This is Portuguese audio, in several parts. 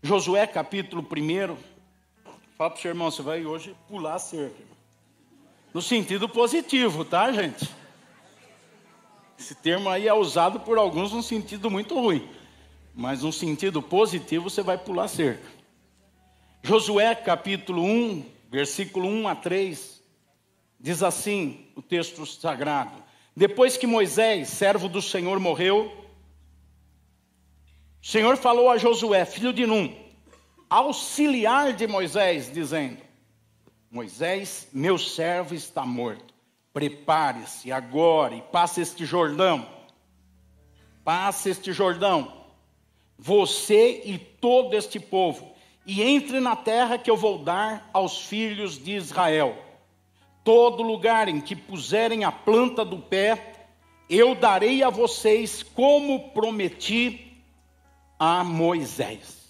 Josué capítulo 1. Fala para o seu irmão, você vai hoje pular a cerca. No sentido positivo, tá, gente? Esse termo aí é usado por alguns num sentido muito ruim. Mas num sentido positivo você vai pular a cerca. Josué capítulo 1, versículo 1 a 3. Diz assim o texto sagrado: depois que Moisés, servo do Senhor, morreu, o Senhor falou a Josué, filho de Num, auxiliar de Moisés, dizendo: Moisés, meu servo, está morto. Prepare-se agora e passe este Jordão. Passe este Jordão, você e todo este povo, e entre na terra que eu vou dar aos filhos de Israel. Todo lugar em que puserem a planta do pé, eu darei a vocês, como prometi a Moisés.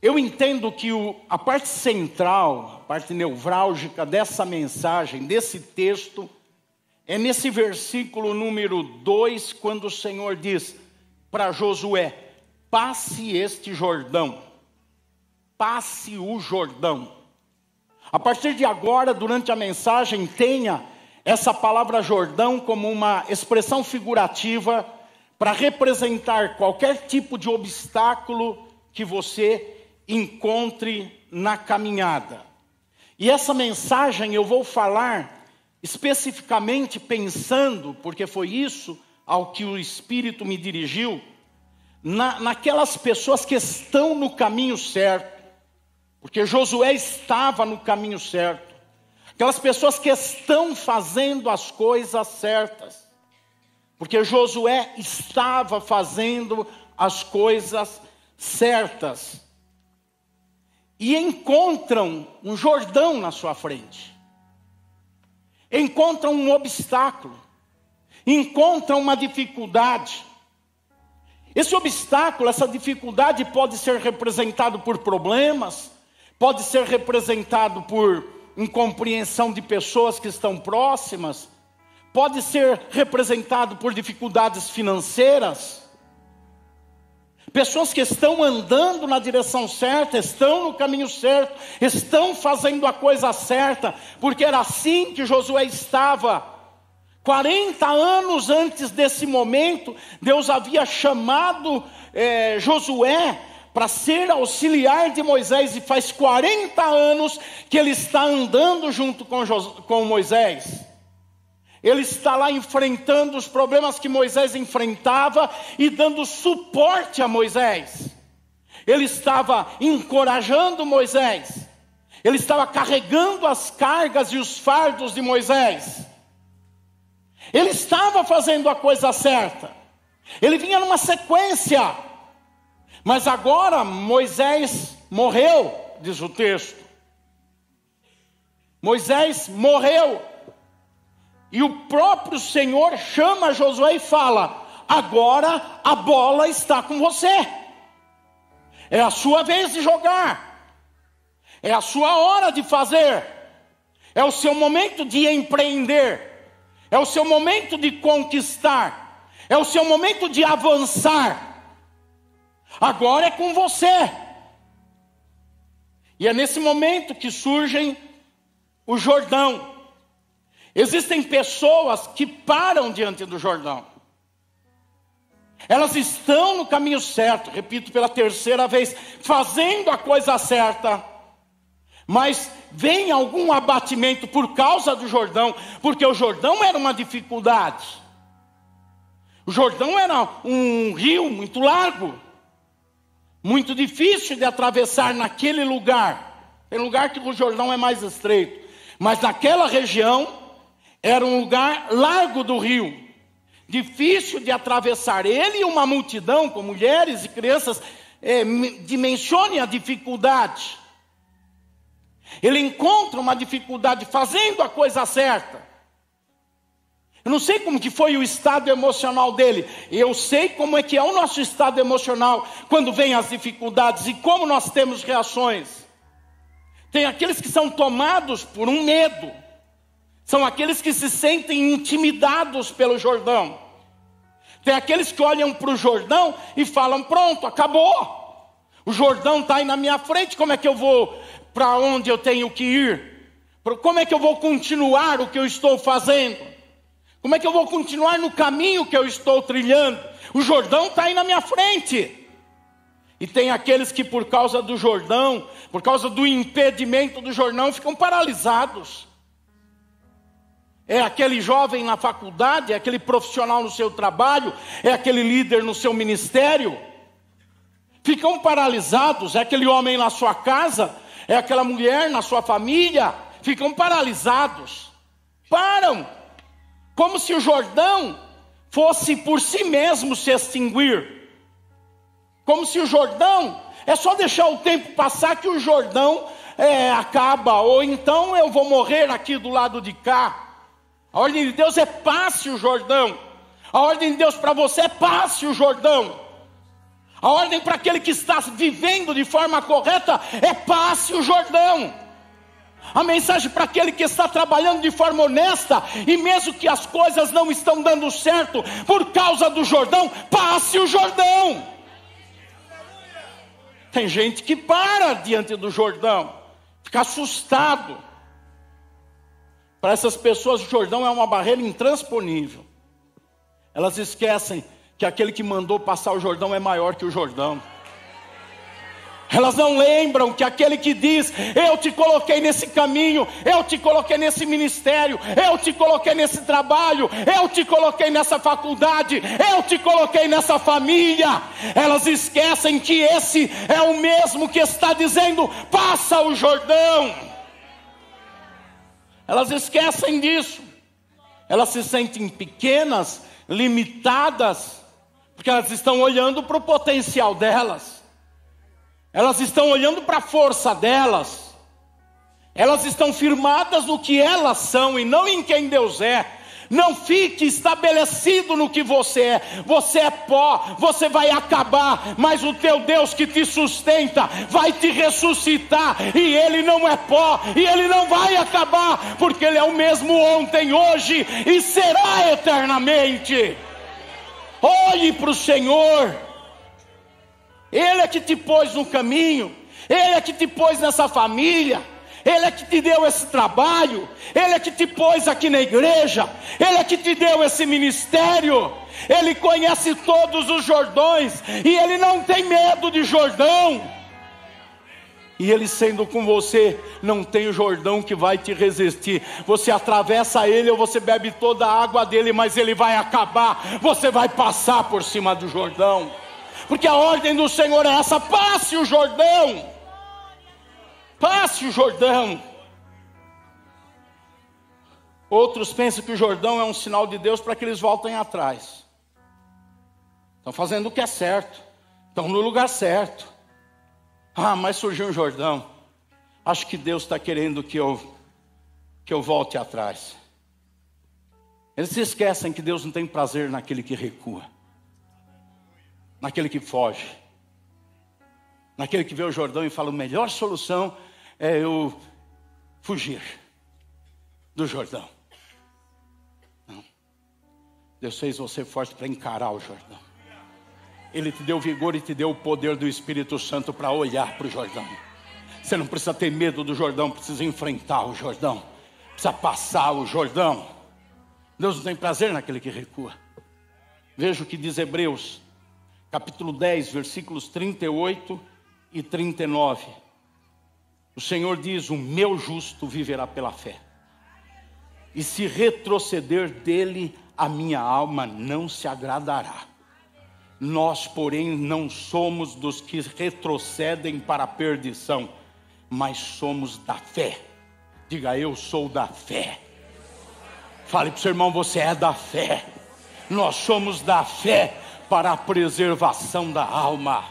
Eu entendo que a parte central, a parte nevrálgica dessa mensagem, desse texto, é nesse versículo número 2, quando o Senhor diz para Josué: passe este Jordão, passe o Jordão. A partir de agora, durante a mensagem, tenha essa palavra Jordão como uma expressão figurativa para representar qualquer tipo de obstáculo que você encontre na caminhada. E essa mensagem eu vou falar especificamente pensando, porque foi isso ao que o Espírito me dirigiu, naquelas pessoas que estão no caminho certo, porque Josué estava no caminho certo, aquelas pessoas que estão fazendo as coisas certas, porque Josué estava fazendo as coisas certas, e encontram um Jordão na sua frente, encontram um obstáculo, encontram uma dificuldade. Esse obstáculo, essa dificuldade pode ser representado por problemas, pode ser representado por incompreensão de pessoas que estão próximas, pode ser representado por dificuldades financeiras. Pessoas que estão andando na direção certa, estão no caminho certo, estão fazendo a coisa certa, porque era assim que Josué estava. 40 anos antes desse momento, Deus havia chamado Josué para ser auxiliar de Moisés, e faz 40 anos que ele está andando junto com Moisés. Ele está lá enfrentando os problemas que Moisés enfrentava e dando suporte a Moisés. Ele estava encorajando Moisés. Ele estava carregando as cargas e os fardos de Moisés. Ele estava fazendo a coisa certa. Ele vinha numa sequência. Mas agora Moisés morreu, diz o texto. Moisés morreu. E o próprio Senhor chama Josué e fala: agora a bola está com você. É a sua vez de jogar. É a sua hora de fazer. É o seu momento de empreender. É o seu momento de conquistar. É o seu momento de avançar. Agora é com você. E é nesse momento que surgem o Jordão. Existem pessoas que param diante do Jordão. Elas estão no caminho certo, repito pela terceira vez, fazendo a coisa certa. Mas vem algum abatimento por causa do Jordão, porque o Jordão era uma dificuldade. O Jordão era um rio muito largo, muito difícil de atravessar naquele lugar. Tem lugar que o Jordão é mais estreito, mas naquela região era um lugar largo do rio, difícil de atravessar. Ele e uma multidão com mulheres e crianças dimensione a dificuldade. Ele encontra uma dificuldade fazendo a coisa certa. Eu não sei como que foi o estado emocional dele. Eu sei como é que é o nosso estado emocional quando vem as dificuldades e como nós temos reações. Tem aqueles que são tomados por um medo. São aqueles que se sentem intimidados pelo Jordão. Tem aqueles que olham para o Jordão e falam: pronto, acabou. O Jordão está aí na minha frente, como é que eu vou para onde eu tenho que ir? Como é que eu vou continuar o que eu estou fazendo? Como é que eu vou continuar no caminho que eu estou trilhando? O Jordão está aí na minha frente. E tem aqueles que por causa do Jordão, por causa do impedimento do Jordão, ficam paralisados. É aquele jovem na faculdade, é aquele profissional no seu trabalho, é aquele líder no seu ministério. Ficam paralisados, é aquele homem na sua casa, é aquela mulher na sua família. Ficam paralisados, param, como se o Jordão fosse por si mesmo se extinguir. Como se o Jordão, é só deixar o tempo passar que o Jordão acaba, ou então eu vou morrer aqui do lado de cá. A ordem de Deus é passe o Jordão. A ordem de Deus para você é passe o Jordão. A ordem para aquele que está vivendo de forma correta é passe o Jordão. A mensagem para aquele que está trabalhando de forma honesta, e mesmo que as coisas não estão dando certo por causa do Jordão, passe o Jordão. Tem gente que para diante do Jordão, fica assustado. Para essas pessoas o Jordão é uma barreira intransponível. Elas esquecem que aquele que mandou passar o Jordão é maior que o Jordão. Elas não lembram que aquele que diz: eu te coloquei nesse caminho, eu te coloquei nesse ministério, eu te coloquei nesse trabalho, eu te coloquei nessa faculdade, eu te coloquei nessa família. Elas esquecem que esse é o mesmo que está dizendo: passa o Jordão. Elas esquecem disso. Elas se sentem pequenas, limitadas, porque elas estão olhando para o potencial delas. Elas estão olhando para a força delas. Elas estão firmadas no que elas são e não em quem Deus é. Não fique estabelecido no que você é. Você é pó, você vai acabar, mas o teu Deus que te sustenta vai te ressuscitar. E Ele não é pó, e Ele não vai acabar, porque Ele é o mesmo ontem, hoje e será eternamente. Olhe para o Senhor. Ele é que te pôs no caminho, Ele é que te pôs nessa família, Ele é que te deu esse trabalho, Ele é que te pôs aqui na igreja, Ele é que te deu esse ministério. Ele conhece todos os Jordões e Ele não tem medo de Jordão. E Ele sendo com você, não tem o Jordão que vai te resistir. Você atravessa Ele ou você bebe toda a água dele, mas Ele vai acabar. Você vai passar por cima do Jordão. Porque a ordem do Senhor é essa: passe o Jordão. Passe o Jordão. Outros pensam que o Jordão é um sinal de Deus para que eles voltem atrás. Estão fazendo o que é certo, estão no lugar certo. Ah, mas surgiu um Jordão, acho que Deus está querendo que eu volte atrás. Eles se esquecem que Deus não tem prazer naquele que recua, naquele que foge, naquele que vê o Jordão e fala: a melhor solução é eu fugir do Jordão. Não. Deus fez você forte para encarar o Jordão. Ele te deu vigor e te deu o poder do Espírito Santo para olhar para o Jordão. Você não precisa ter medo do Jordão, precisa enfrentar o Jordão, precisa passar o Jordão. Deus não tem prazer naquele que recua. Veja o que diz Hebreus capítulo 10, versículos 38 e 39. O Senhor diz: o meu justo viverá pela fé, e se retroceder dele, a minha alma não se agradará. Nós, porém, não somos dos que retrocedem para a perdição, mas somos da fé. Diga: eu sou da fé. Fale para o seu irmão: você é da fé. Nós somos da fé para a preservação da alma.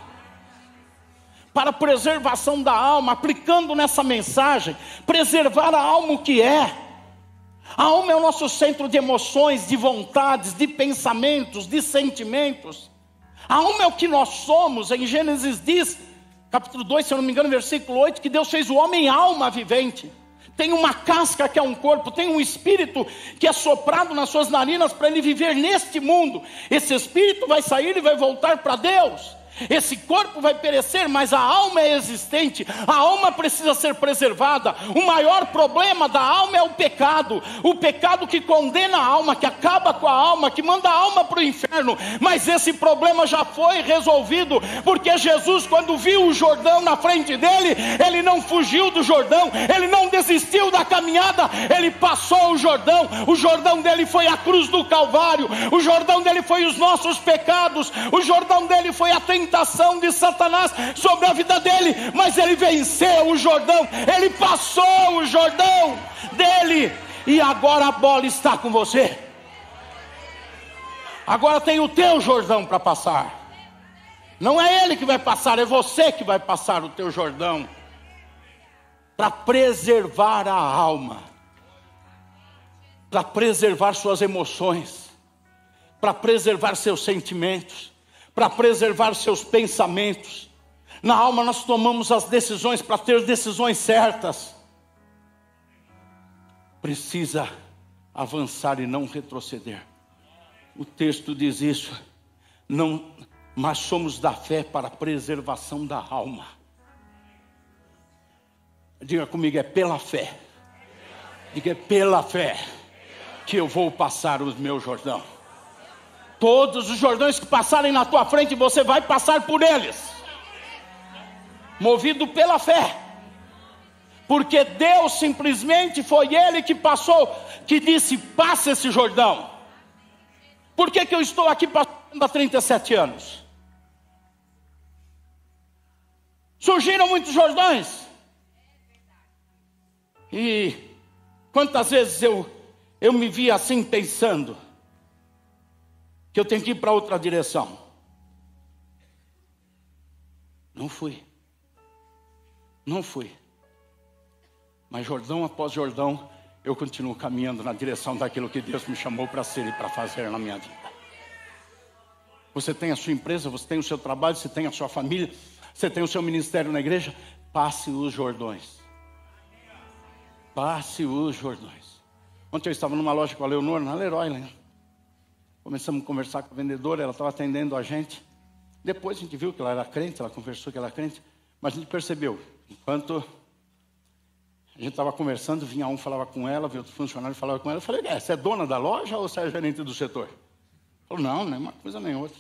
Para a preservação da alma, aplicando nessa mensagem, preservar a alma o que é? A alma é o nosso centro de emoções, de vontades, de pensamentos, de sentimentos. A alma é o que nós somos. Em Gênesis diz, capítulo 2, se eu não me engano, versículo 8, que Deus fez o homem alma vivente. Tem uma casca que é um corpo, tem um espírito que é soprado nas suas narinas para ele viver neste mundo. Esse espírito vai sair e vai voltar para Deus. Esse corpo vai perecer, mas a alma é existente. A alma precisa ser preservada. O maior problema da alma é o pecado que condena a alma, que acaba com a alma, que manda a alma para o inferno. Mas esse problema já foi resolvido, porque Jesus, quando viu o Jordão na frente dele, ele não fugiu do Jordão, ele não desistiu da caminhada, ele passou o Jordão dele foi a cruz do Calvário, o Jordão dele foi os nossos pecados, o Jordão dele foi a tentação de Satanás sobre a vida dele, mas ele venceu o Jordão, ele passou o Jordão dele, e agora a bola está com você. Agora tem o teu Jordão para passar. Não é ele que vai passar, é você que vai passar o teu Jordão, para preservar a alma, para preservar suas emoções, para preservar seus sentimentos, para preservar seus pensamentos. Na alma nós tomamos as decisões para ter decisões certas. Precisa avançar e não retroceder. O texto diz isso. Não, mas somos da fé para a preservação da alma. Diga comigo, é pela fé. Diga, é pela fé que eu vou passar o meu Jordão. Todos os Jordões que passarem na tua frente, você vai passar por eles. Movido pela fé. Porque Deus simplesmente foi Ele que passou, que disse, passa esse Jordão. Por que eu estou aqui passando há 37 anos? Surgiram muitos Jordões. E quantas vezes eu me vi assim pensando, que eu tenho que ir para outra direção. Não fui. Mas Jordão após Jordão, eu continuo caminhando na direção daquilo que Deus me chamou para ser e para fazer na minha vida. Você tem a sua empresa, você tem o seu trabalho, você tem a sua família, você tem o seu ministério na igreja. Passe os Jordões. Passe os Jordões. Ontem eu estava numa loja com a Leonor, na Leroy, né? Começamos a conversar com a vendedora, ela estava atendendo a gente. Depois a gente viu que ela era crente, ela conversou que ela era crente. Mas a gente percebeu, enquanto a gente estava conversando, vinha um, falava com ela, vinha outro funcionário, falava com ela. Eu falei, você é dona da loja ou você é gerente do setor? Falou, não, nem uma coisa nem outra.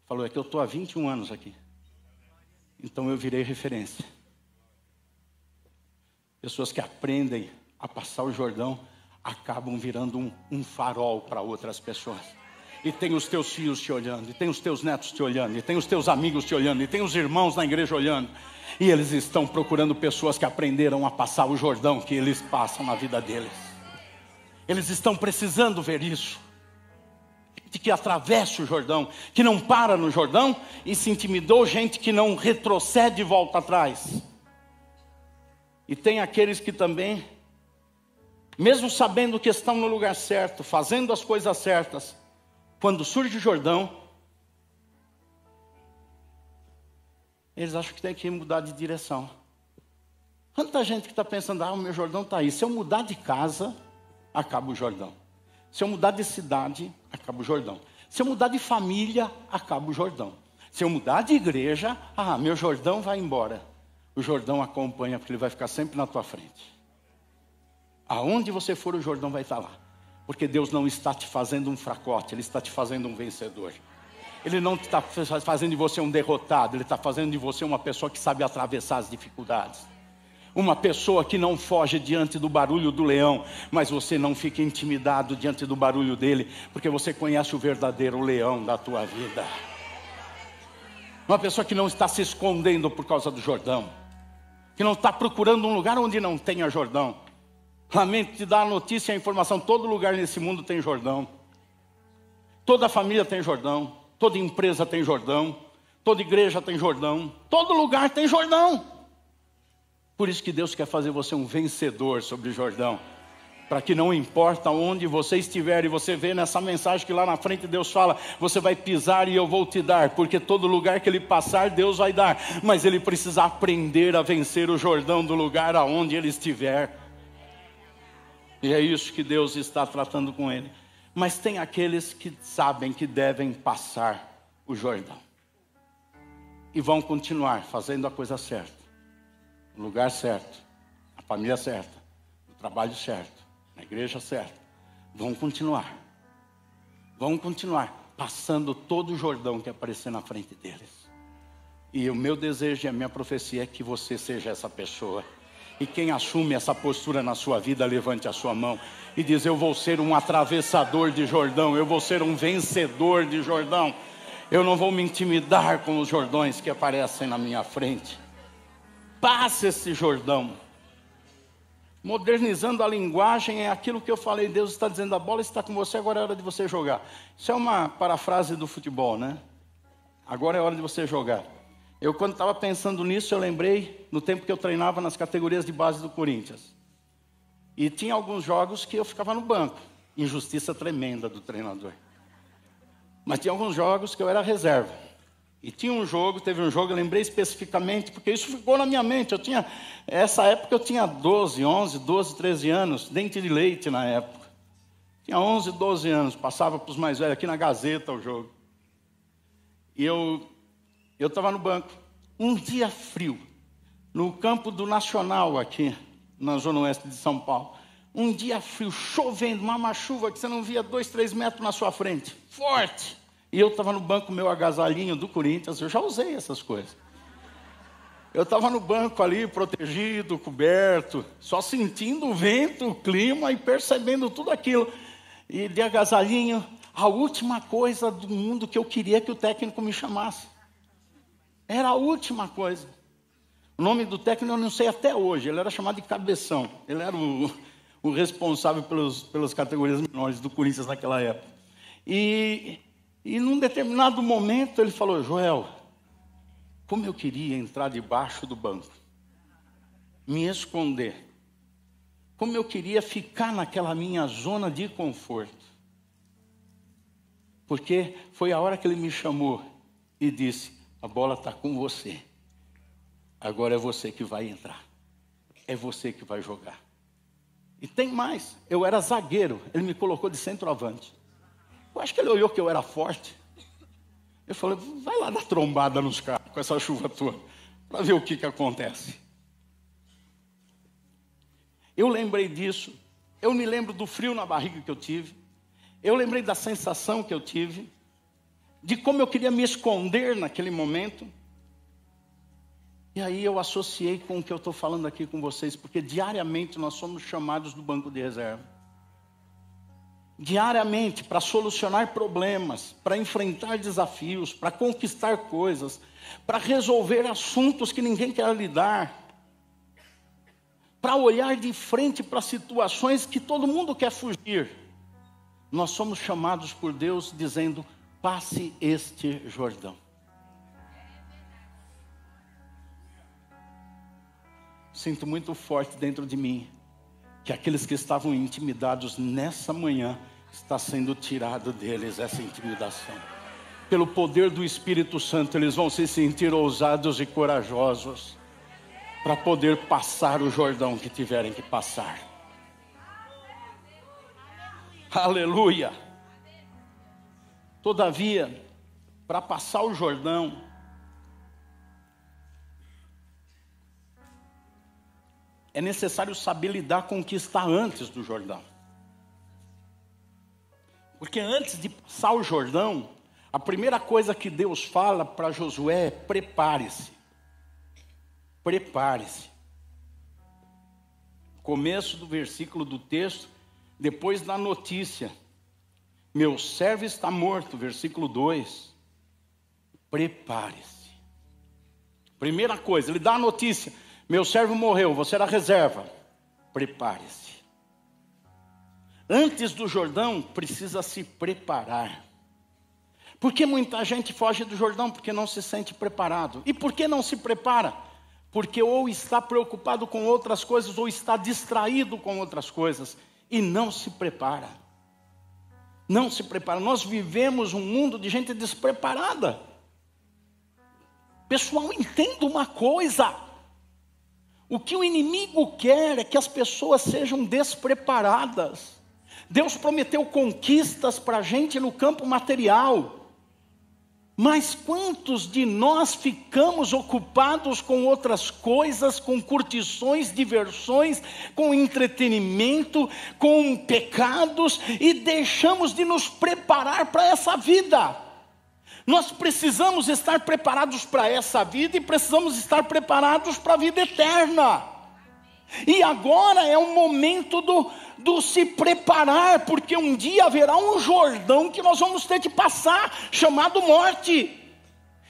Falou, é que eu estou há 21 anos aqui. Então eu virei referência. Pessoas que aprendem a passar o Jordão, acabam virando um farol para outras pessoas. E tem os teus filhos te olhando, e tem os teus netos te olhando, e tem os teus amigos te olhando, e tem os irmãos na igreja olhando. E eles estão procurando pessoas que aprenderam a passar o Jordão que eles passam na vida deles. Eles estão precisando ver isso. Gente que atravessa o Jordão, que não para no Jordão e se intimidou, gente que não retrocede e volta atrás. E tem aqueles que também, mesmo sabendo que estão no lugar certo, fazendo as coisas certas, quando surge o Jordão, eles acham que tem que mudar de direção. Quanta gente que está pensando, o meu Jordão está aí. Se eu mudar de casa, acaba o Jordão. Se eu mudar de cidade, acaba o Jordão. Se eu mudar de família, acaba o Jordão. Se eu mudar de igreja, meu Jordão vai embora. O Jordão acompanha, porque ele vai ficar sempre na tua frente. Aonde você for, o Jordão vai estar lá. Porque Deus não está te fazendo um fracote, Ele está te fazendo um vencedor. Ele não está fazendo de você um derrotado, Ele está fazendo de você uma pessoa que sabe atravessar as dificuldades. Uma pessoa que não foge diante do barulho do leão, mas você não fica intimidado diante do barulho dele, porque você conhece o verdadeiro leão da tua vida. Uma pessoa que não está se escondendo por causa do Jordão, que não está procurando um lugar onde não tenha Jordão. Lamento te dar a notícia e a informação, todo lugar nesse mundo tem Jordão. Toda família tem Jordão, toda empresa tem Jordão, toda igreja tem Jordão, todo lugar tem Jordão. Por isso que Deus quer fazer você um vencedor sobre o Jordão. Para que não importa onde você estiver, e você vê nessa mensagem que lá na frente Deus fala, você vai pisar e eu vou te dar, porque todo lugar que ele passar, Deus vai dar. Mas ele precisa aprender a vencer o Jordão do lugar aonde ele estiver. E é isso que Deus está tratando com ele. Mas tem aqueles que sabem que devem passar o Jordão. e vão continuar fazendo a coisa certa, no lugar certo, na família certa, no trabalho certo, na igreja certa. Vão continuar passando todo o Jordão que aparecer na frente deles. E o meu desejo e a minha profecia é que você seja essa pessoa. E quem assume essa postura na sua vida, levante a sua mão e diz: eu vou ser um atravessador de Jordão, eu vou ser um vencedor de Jordão. Eu não vou me intimidar com os Jordões que aparecem na minha frente. Passe esse Jordão. Modernizando a linguagem, é aquilo que eu falei. Deus está dizendo: a bola está com você, agora é hora de você jogar. Isso é uma parafrase do futebol, né? Agora é hora de você jogar. Eu, quando estava pensando nisso, eu lembrei no tempo que eu treinava nas categorias de base do Corinthians. E tinha alguns jogos que eu ficava no banco. Injustiça tremenda do treinador. Mas tinha alguns jogos que eu era reserva. E teve um jogo, eu lembrei especificamente, porque isso ficou na minha mente. Essa época eu tinha 11, 12, 13 anos, dente de leite na época. Tinha 11, 12 anos, passava para os mais velhos, aqui na Gazeta o jogo. E eu estava no banco, um dia frio, no campo do Nacional aqui, na zona oeste de São Paulo. Um dia frio, chovendo, uma chuva que você não via 2, 3 metros na sua frente, forte. E eu estava no banco, meu agasalhinho do Corinthians, eu já usei essas coisas. Eu estava no banco ali, protegido, coberto, só sentindo o vento, o clima e percebendo tudo aquilo. E de agasalhinho, a última coisa do mundo que eu queria que o técnico me chamasse. Era a última coisa. O nome do técnico eu não sei até hoje, ele era chamado de Cabeção. Ele era o responsável pelas categorias menores do Corinthians naquela época. E num determinado momento ele falou: Joel, como eu queria entrar debaixo do banco, me esconder. Como eu queria ficar naquela minha zona de conforto. Porque foi a hora que ele me chamou e disse: a bola está com você. Agora é você que vai entrar. É você que vai jogar. E tem mais, eu era zagueiro, ele me colocou de centroavante. Eu acho que ele olhou que eu era forte. Eu falei: vai lá dar trombada nos caras com essa chuva toda, para ver o que acontece. Eu lembrei disso, eu me lembro do frio na barriga que eu tive, eu lembrei da sensação que eu tive, de como eu queria me esconder naquele momento. E aí eu associei com o que eu estou falando aqui com vocês, porque diariamente nós somos chamados do banco de reserva. Diariamente, para solucionar problemas, para enfrentar desafios, para conquistar coisas, para resolver assuntos que ninguém quer lidar, para olhar de frente para situações que todo mundo quer fugir. Nós somos chamados por Deus dizendo: passe este Jordão. Sinto muito forte dentro de mim que aqueles que estavam intimidados nessa manhã, está sendo tirado deles essa intimidação. Pelo poder do Espírito Santo, eles vão se sentir ousados e corajosos para poder passar o Jordão que tiverem que passar. Aleluia! Todavia, para passar o Jordão, é necessário saber lidar com o que está antes do Jordão. Porque antes de passar o Jordão, a primeira coisa que Deus fala para Josué é: prepare-se. Prepare-se. Começo do versículo do texto, depois da notícia: meu servo está morto, versículo 2. Prepare-se. Primeira coisa, ele dá a notícia: meu servo morreu, você era reserva. Prepare-se. Antes do Jordão, precisa se preparar. Por que muita gente foge do Jordão? Porque não se sente preparado. E por que não se prepara? Porque ou está preocupado com outras coisas, ou está distraído com outras coisas, e não se prepara. Não se prepara. Nós vivemos um mundo de gente despreparada. Pessoal, entenda uma coisa: o que o inimigo quer é que as pessoas sejam despreparadas. Deus prometeu conquistas para a gente no campo material, Mas quantos de nós ficamos ocupados com outras coisas, com curtições, diversões, com entretenimento, com pecados, e deixamos de nos preparar para essa vida? Nós precisamos estar preparados para essa vida e precisamos estar preparados para a vida eterna. E agora é o momento do se preparar, porque um dia haverá um Jordão que nós vamos ter que passar, chamado morte.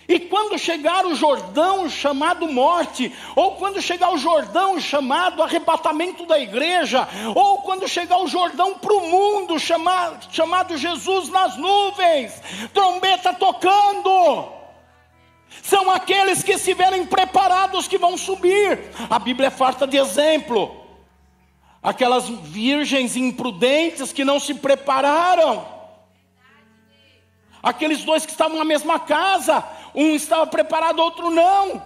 E quando chegar o Jordão chamado morte, ou quando chegar o Jordão chamado arrebatamento da igreja, ou quando chegar o Jordão para o mundo chamado Jesus nas nuvens, trombeta tocando, são aqueles que se verem preparados que vão subir. A Bíblia é farta de exemplo. Aquelas virgens imprudentes que não se prepararam. Aqueles dois que estavam na mesma casa, um estava preparado, outro não.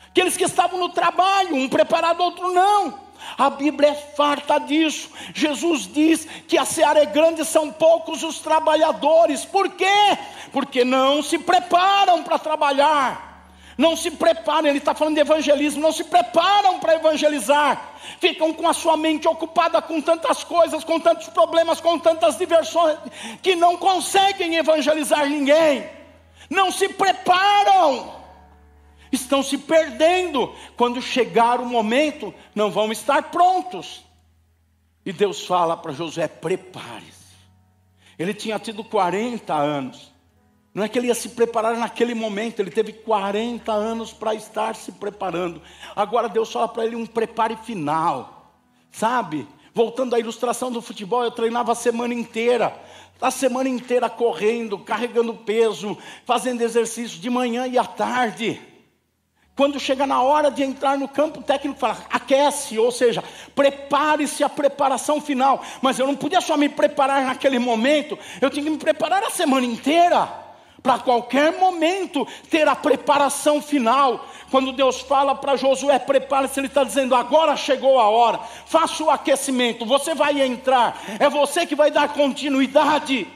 Aqueles que estavam no trabalho, um preparado, outro não. A Bíblia é farta disso. Jesus diz que a seara é grande, são poucos os trabalhadores. Por quê? Porque não se preparam para trabalhar. Não se preparam, ele está falando de evangelismo, não se preparam para evangelizar. Ficam com a sua mente ocupada com tantas coisas, com tantos problemas, com tantas diversões, que não conseguem evangelizar ninguém. Não se preparam. Estão se perdendo. Quando chegar o momento, não vão estar prontos. E Deus fala para Josué: prepare-se. Ele tinha tido 40 anos. Não é que ele ia se preparar naquele momento, ele teve 40 anos para estar se preparando. Agora Deus fala para ele um prepare final. Sabe? Voltando à ilustração do futebol, eu treinava a semana inteira. A semana inteira correndo, carregando peso, fazendo exercício de manhã e à tarde. Quando chega na hora de entrar no campo, o técnico fala: aquece, ou seja, prepare-se a preparação final. Mas eu não podia só me preparar naquele momento, eu tinha que me preparar a semana inteira, para qualquer momento ter a preparação final. Quando Deus fala para Josué: prepare-se, Ele está dizendo: agora chegou a hora, faça o aquecimento, você vai entrar, é você que vai dar continuidade.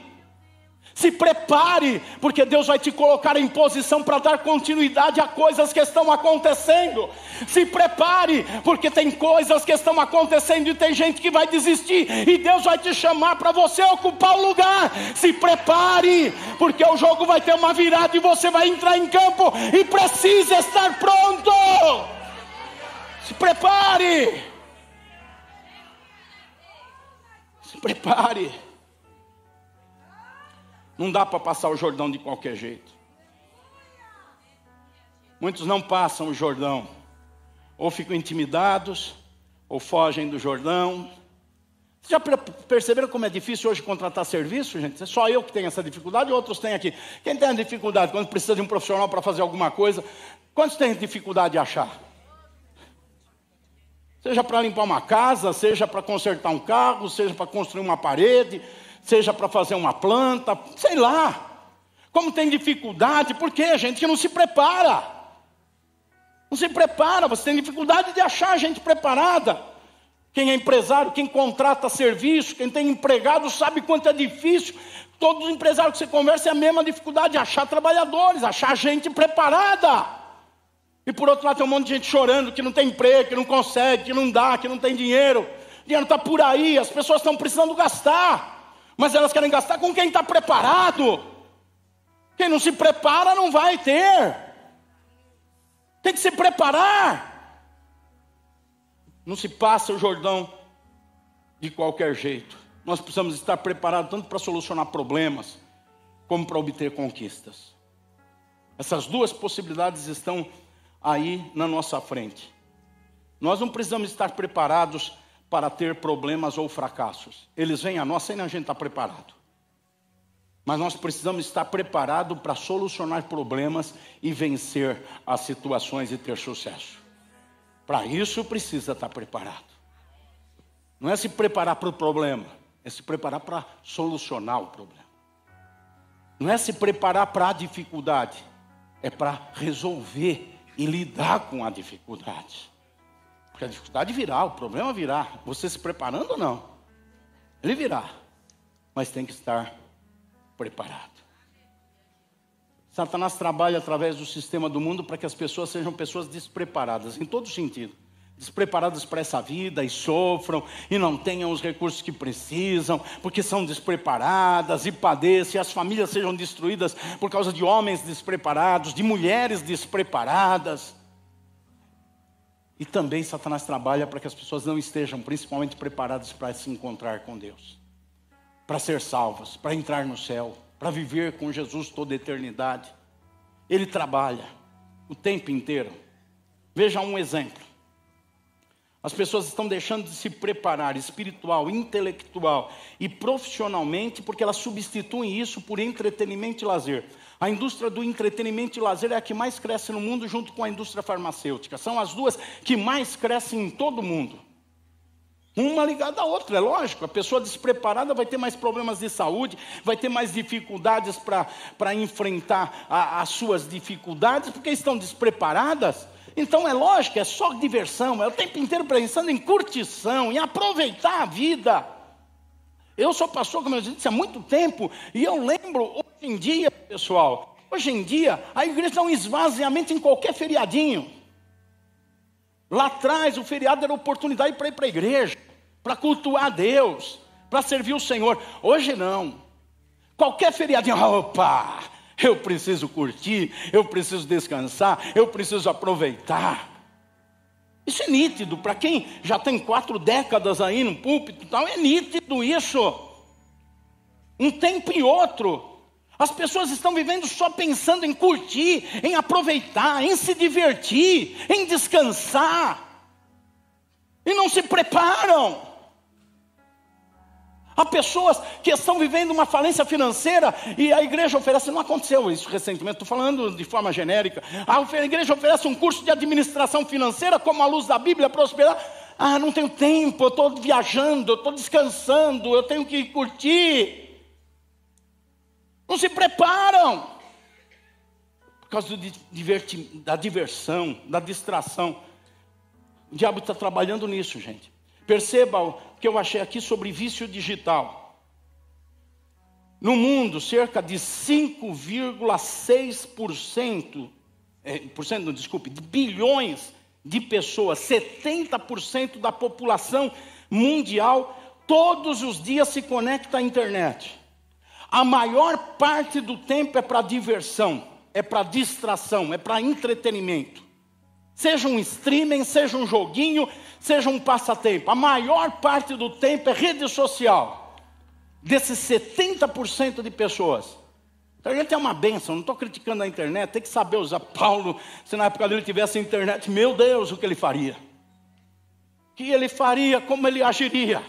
Se prepare, porque Deus vai te colocar em posição para dar continuidade a coisas que estão acontecendo. Se prepare, porque tem coisas que estão acontecendo e tem gente que vai desistir, e Deus vai te chamar para você ocupar o lugar. Se prepare, porque o jogo vai ter uma virada e você vai entrar em campo e precisa estar pronto. Se prepare. Se prepare. Não dá para passar o Jordão de qualquer jeito. Muitos não passam o Jordão. Ou ficam intimidados, ou fogem do Jordão. Vocês já perceberam como é difícil hoje contratar serviço, gente? É só eu que tenho essa dificuldade, ou outros têm aqui? Quem tem a dificuldade quando precisa de um profissional para fazer alguma coisa? Quantos têm dificuldade de achar? Seja para limpar uma casa, seja para consertar um carro, seja para construir uma parede, seja para fazer uma planta, sei lá. Como tem dificuldade, por quê? Gente que não se prepara. Não se prepara, você tem dificuldade de achar gente preparada. Quem é empresário, quem contrata serviço, quem tem empregado, sabe quanto é difícil. Todos os empresários que você conversa é a mesma dificuldade de achar trabalhadores, achar gente preparada. E por outro lado tem um monte de gente chorando, que não tem emprego, que não consegue, que não dá, que não tem dinheiro. O dinheiro está por aí, as pessoas estão precisando gastar. Mas elas querem gastar com quem está preparado. Quem não se prepara não vai ter. Tem que se preparar. Não se passa o Jordão de qualquer jeito. Nós precisamos estar preparados tanto para solucionar problemas, como para obter conquistas. Essas duas possibilidades estão aí na nossa frente. Nós não precisamos estar preparados para ter problemas ou fracassos. Eles vêm a nós sem a gente estar preparado. Mas nós precisamos estar preparados para solucionar problemas e vencer as situações e ter sucesso. Para isso precisa estar preparado. Não é se preparar para o problema, é se preparar para solucionar o problema. Não é se preparar para a dificuldade, é para resolver e lidar com a dificuldade. Porque a dificuldade virá, o problema virá. Você se preparando ou não? Ele virá. Mas tem que estar preparado. Satanás trabalha através do sistema do mundo para que as pessoas sejam pessoas despreparadas, em todo sentido. Despreparadas para essa vida e sofram e não tenham os recursos que precisam, porque são despreparadas e padeçam, e as famílias sejam destruídas por causa de homens despreparados, de mulheres despreparadas. E também Satanás trabalha para que as pessoas não estejam principalmente preparadas para se encontrar com Deus, para ser salvas, para entrar no céu, para viver com Jesus toda a eternidade. Ele trabalha o tempo inteiro. Veja um exemplo. As pessoas estão deixando de se preparar espiritual, intelectual e profissionalmente porque elas substituem isso por entretenimento e lazer. A indústria do entretenimento e lazer é a que mais cresce no mundo junto com a indústria farmacêutica. São as duas que mais crescem em todo o mundo. Uma ligada à outra, é lógico. A pessoa despreparada vai ter mais problemas de saúde, vai ter mais dificuldades para enfrentar as suas dificuldades, porque estão despreparadas. Então é lógico, é só diversão, é o tempo inteiro pensando em curtição, em aproveitar a vida. Eu sou pastor, como eu disse, há muito tempo, e eu lembro, hoje em dia, pessoal, hoje em dia, a igreja dá um esvaziamento em qualquer feriadinho. Lá atrás, o feriado era oportunidade para ir para a igreja, para cultuar a Deus, para servir o Senhor. Hoje não. Qualquer feriadinho, opa, eu preciso curtir, eu preciso descansar, eu preciso aproveitar. Isso é nítido, para quem já tem 4 décadas aí no púlpito e tal, é nítido isso. Um tempo e outro, as pessoas estão vivendo só pensando em curtir, em aproveitar, em se divertir, em descansar. E não se preparam. Há pessoas que estão vivendo uma falência financeira e a igreja oferece, não aconteceu isso recentemente, estou falando de forma genérica. A igreja oferece um curso de administração financeira como a luz da Bíblia para prosperar. Ah, não tenho tempo, eu estou viajando, eu estou descansando, eu tenho que curtir. Não se preparam. Por causa da diversão, da distração. O diabo está trabalhando nisso, gente. Perceba o que eu achei aqui sobre vício digital. No mundo, cerca de 5,6%, de bilhões de pessoas, 70% da população mundial, todos os dias se conecta à internet. A maior parte do tempo é para diversão, é para distração, é para entretenimento. Seja um streaming, seja um joguinho, seja um passatempo. A maior parte do tempo é rede social. Desses 70% de pessoas. Então a gente é uma bênção, não estou criticando a internet, tem que saber usar. Paulo, se na época dele tivesse internet, meu Deus, o que ele faria? O que ele faria, como ele agiria?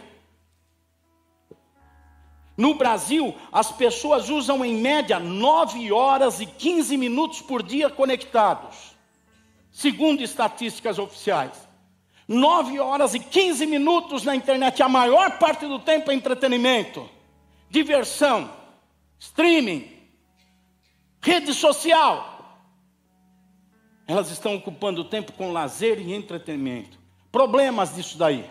No Brasil, as pessoas usam em média 9 horas e 15 minutos por dia conectados. Segundo estatísticas oficiais. 9 horas e 15 minutos na internet. A maior parte do tempo é entretenimento, diversão, streaming, rede social. Elas estão ocupando o tempo com lazer e entretenimento. Problemas disso daí,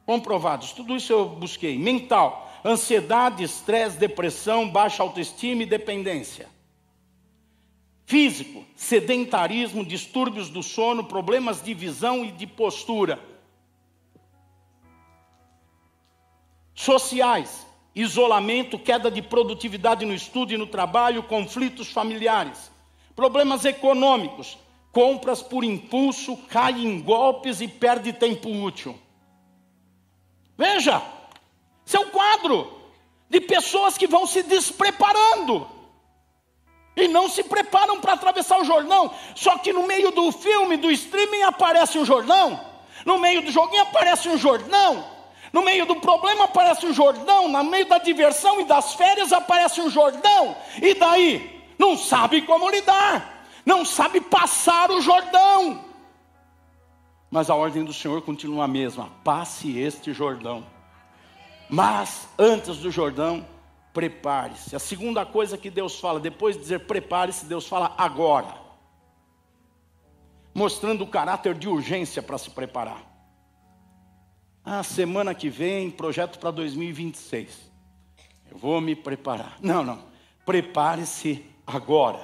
comprovados. Tudo isso eu busquei. Mental, ansiedade, estresse, depressão, baixa autoestima e dependência. Físico, sedentarismo, distúrbios do sono, problemas de visão e de postura. Sociais, isolamento, queda de produtividade no estudo e no trabalho, conflitos familiares. Problemas econômicos, compras por impulso, cai em golpes e perde tempo útil. Veja, esse é um quadro de pessoas que vão se despreparando. E não se preparam para atravessar o Jordão. Só que no meio do filme, do streaming, aparece um Jordão. No meio do joguinho aparece um Jordão. No meio do problema aparece um Jordão. No meio da diversão e das férias aparece um Jordão. E daí? Não sabe como lidar. Não sabe passar o Jordão. Mas a ordem do Senhor continua a mesma. Passe este Jordão. Mas antes do Jordão, prepare-se. A segunda coisa que Deus fala, depois de dizer prepare-se, Deus fala agora. Mostrando o caráter de urgência para se preparar. Semana que vem, projeto para 2026. Eu vou me preparar. Não. Prepare-se agora.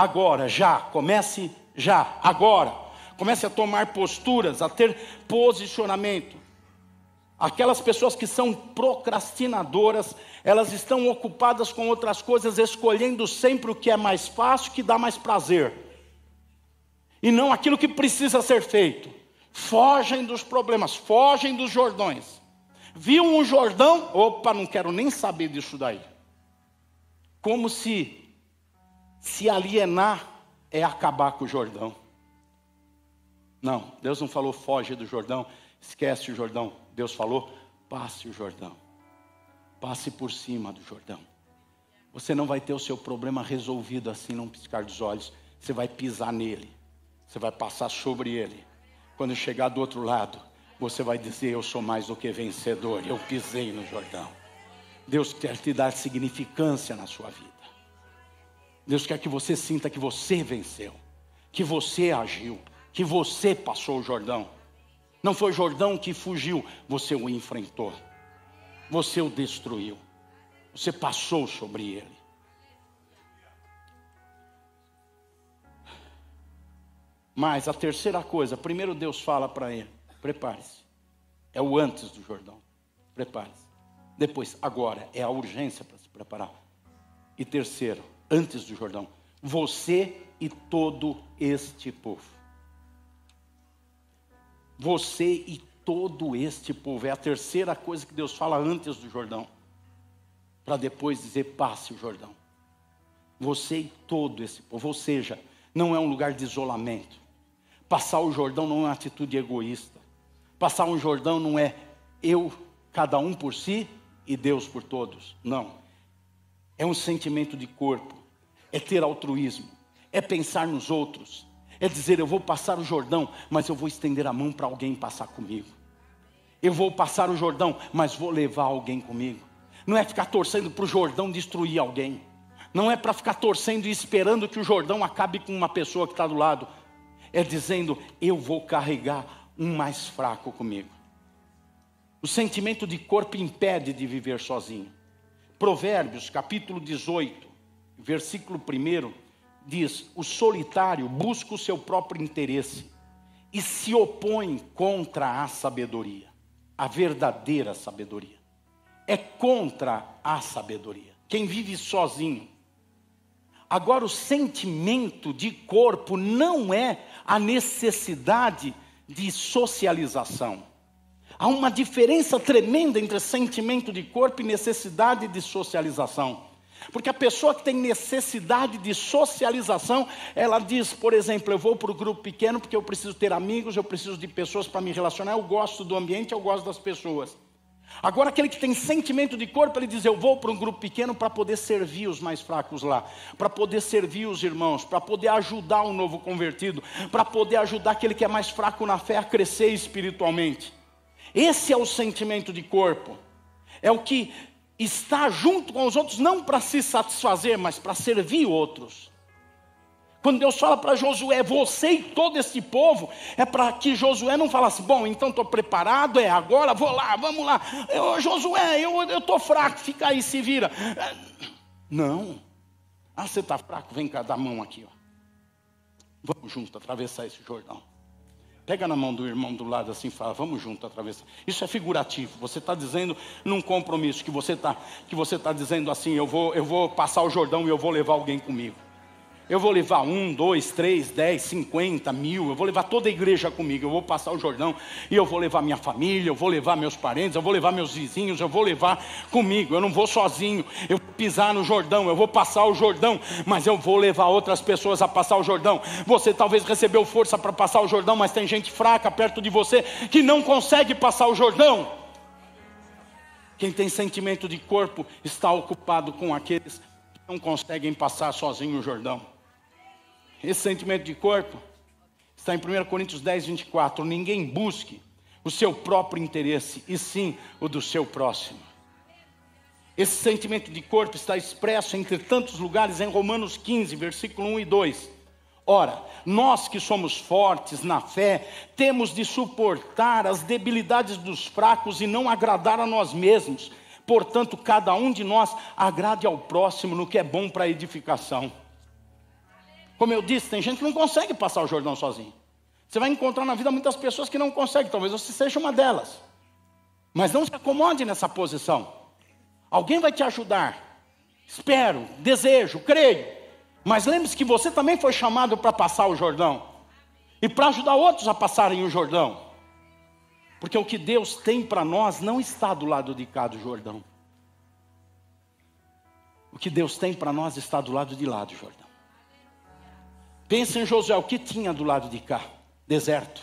agora, já. Comece já, agora. Comece a tomar posturas, a ter posicionamento. Aquelas pessoas que são procrastinadoras, elas estão ocupadas com outras coisas, escolhendo sempre o que é mais fácil, que dá mais prazer. E não aquilo que precisa ser feito. Fogem dos problemas, fogem dos Jordões. Viu um Jordão? Opa, não quero nem saber disso daí. Como se alienar é acabar com o Jordão. Não, Deus não falou foge do Jordão, esquece o Jordão. Deus falou, passe o Jordão. Passe por cima do Jordão. Você não vai ter o seu problema resolvido assim num piscar dos olhos. Você vai pisar nele. Você vai passar sobre ele. Quando chegar do outro lado, você vai dizer, eu sou mais do que vencedor. Eu pisei no Jordão. Deus quer te dar significância na sua vida. Deus quer que você sinta que você venceu. Que você agiu. Que você passou o Jordão. Não foi o Jordão que fugiu, você o enfrentou. Você o destruiu. Você passou sobre ele. Mas a terceira coisa, primeiro Deus fala para ele, prepare-se. É o antes do Jordão. Prepare-se. Depois, agora, é a urgência para se preparar. E terceiro, antes do Jordão, você e todo este povo. Você e todo este povo. É a terceira coisa que Deus fala antes do Jordão. Para depois dizer, passe o Jordão. Você e todo esse povo. Ou seja, não é um lugar de isolamento. Passar o Jordão não é uma atitude egoísta. Passar um Jordão não é eu, cada um por si e Deus por todos. Não. É um sentimento de corpo. É ter altruísmo. É pensar nos outros. É dizer, eu vou passar o Jordão, mas eu vou estender a mão para alguém passar comigo. Eu vou passar o Jordão, mas vou levar alguém comigo. Não é ficar torcendo para o Jordão destruir alguém. Não é para ficar torcendo e esperando que o Jordão acabe com uma pessoa que está do lado. É dizendo, eu vou carregar um mais fraco comigo. O sentimento de corpo impede de viver sozinho. Provérbios, capítulo 18, versículo 1, diz, o solitário busca o seu próprio interesse e se opõe contra a sabedoria, a verdadeira sabedoria. É contra a sabedoria. Quem vive sozinho. Agora, o sentimento de corpo não é a necessidade de socialização. Há uma diferença tremenda entre sentimento de corpo e necessidade de socialização. Porque a pessoa que tem necessidade de socialização, ela diz, por exemplo, eu vou para o grupo pequeno porque eu preciso ter amigos, eu preciso de pessoas para me relacionar, eu gosto do ambiente, eu gosto das pessoas. Agora aquele que tem sentimento de corpo, ele diz, eu vou para um grupo pequeno para poder servir os mais fracos lá, para poder servir os irmãos, para poder ajudar o novo convertido, para poder ajudar aquele que é mais fraco na fé a crescer espiritualmente. Esse é o sentimento de corpo. É o que está junto com os outros, não para se satisfazer, mas para servir outros. Quando Deus fala para Josué, você e todo esse povo, é para que Josué não falasse, bom, então estou preparado, agora vou lá, vamos lá. Josué, eu estou fraco, fica aí, se vira. Não. Você está fraco, vem cá, dá a mão aqui. Ó. Vamos junto atravessar esse Jordão. Pega na mão do irmão do lado assim e fala, vamos junto atravessar. Isso é figurativo. Você está dizendo num compromisso que você está dizendo assim, eu vou passar o Jordão e eu vou levar alguém comigo. Eu vou levar 1, 2, 3, 10, 50, 1000. Eu vou levar toda a igreja comigo. Eu vou passar o Jordão e eu vou levar minha família. Eu vou levar meus parentes. Eu vou levar meus vizinhos. Eu vou levar comigo. Eu não vou sozinho. Eu vou pisar no Jordão. Eu vou passar o Jordão. Mas eu vou levar outras pessoas a passar o Jordão. Você talvez recebeu força para passar o Jordão, mas tem gente fraca perto de você que não consegue passar o Jordão. Quem tem sentimento de corpo está ocupado com aqueles que não conseguem passar sozinho o Jordão. Esse sentimento de corpo está em 1 Coríntios 10, 24. Ninguém busque o seu próprio interesse, e sim o do seu próximo. Esse sentimento de corpo está expresso entre tantos lugares em Romanos 15, versículo 1 e 2. Ora, nós que somos fortes na fé, temos de suportar as debilidades dos fracos e não agradar a nós mesmos. Portanto, cada um de nós agrade ao próximo no que é bom para a edificação. Como eu disse, tem gente que não consegue passar o Jordão sozinho. Você vai encontrar na vida muitas pessoas que não conseguem, talvez você seja uma delas. Mas não se acomode nessa posição. Alguém vai te ajudar. Espero, desejo, creio. Mas lembre-se que você também foi chamado para passar o Jordão. E para ajudar outros a passarem o Jordão. Porque o que Deus tem para nós não está do lado de cá do Jordão. O que Deus tem para nós está do lado de lá do Jordão. Pense em Josué, o que tinha do lado de cá? Deserto.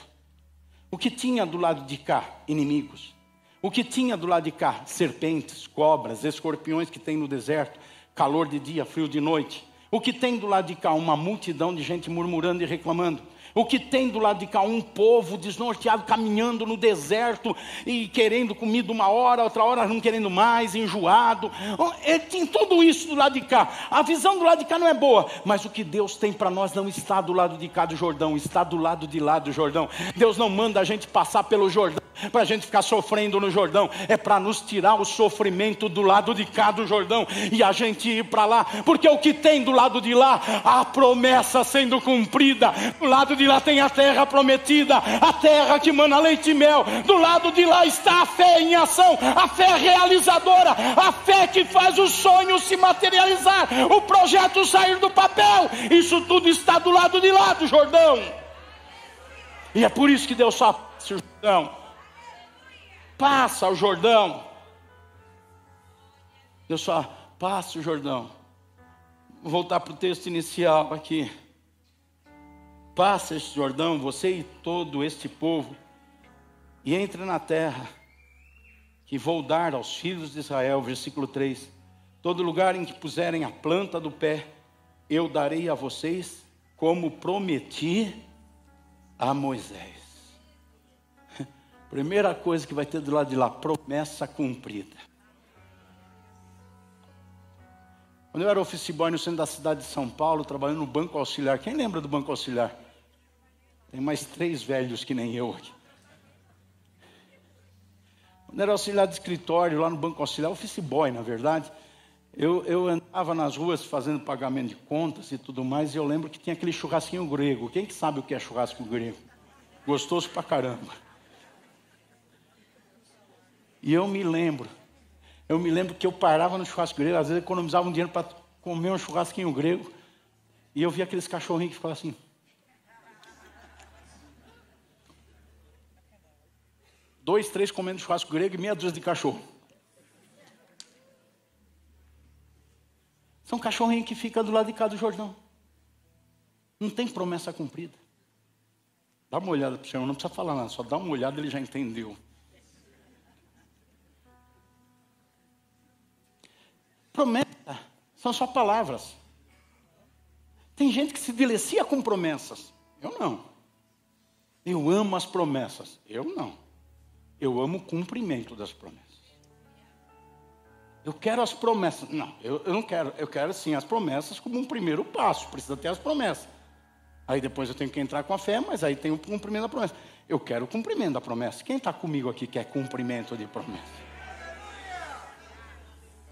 O que tinha do lado de cá? Inimigos. O que tinha do lado de cá? Serpentes, cobras, escorpiões que tem no deserto. Calor de dia, frio de noite. O que tem do lado de cá? Uma multidão de gente murmurando e reclamando. O que tem do lado de cá? Um povo desnorteado caminhando no deserto e querendo comida uma hora, outra hora não querendo mais, enjoado. Ele tem tudo isso do lado de cá. A visão do lado de cá não é boa, mas o que Deus tem para nós não está do lado de cá do Jordão, está do lado de lá do Jordão. Deus não manda a gente passar pelo Jordão para a gente ficar sofrendo no Jordão, é para nos tirar o sofrimento do lado de cá do Jordão e a gente ir para lá, porque o que tem do lado de lá, a promessa sendo cumprida. Do lado de lá tem a terra prometida, a terra que mana leite e mel. Do lado de lá está a fé em ação, a fé realizadora, a fé que faz o sonho se materializar, o projeto sair do papel. Isso tudo está do lado de lá do Jordão. E é por isso que Deus só passa o Jordão. Passa o Jordão. Deus só passa o Jordão. Vou voltar para o texto inicial aqui. Passa este Jordão, você e todo este povo, e entre na terra que vou dar aos filhos de Israel. Versículo 3. Todo lugar em que puserem a planta do pé, eu darei a vocês, como prometi a Moisés. Primeira coisa que vai ter do lado de lá, promessa cumprida. Quando eu era office boy no centro da cidade de São Paulo, trabalhando no Banco Auxiliar. Quem lembra do Banco Auxiliar? Tem mais 3 velhos que nem eu aqui. Quando eu era auxiliar de escritório lá no Banco Auxiliar, office boy na verdade, eu andava nas ruas fazendo pagamento de contas e tudo mais, e eu lembro que tinha aquele churrasquinho grego. Quem que sabe o que é churrasco grego? Gostoso pra caramba. E eu me lembro que eu parava no churrasco grego, às vezes economizava um dinheiro para comer um churrasquinho grego, e eu via aqueles cachorrinhos que ficavam assim. Dois, 3 comendo churrasco grego e meia dúzia de cachorro. São cachorrinhos que ficam do lado de cá do Jordão. Não tem promessa cumprida. Dá uma olhada para o Senhor, não precisa falar nada, só dá uma olhada, ele já entendeu. Promessa são só palavras. Tem gente que se delicia com promessas. Eu não. Eu amo as promessas. Eu não. Eu amo o cumprimento das promessas. Eu quero as promessas. Não, eu não quero. Eu quero sim as promessas como um primeiro passo. Precisa ter as promessas. Aí depois eu tenho que entrar com a fé, mas aí tem o cumprimento da promessa. Eu quero o cumprimento da promessa. Quem está comigo aqui quer cumprimento de promessa?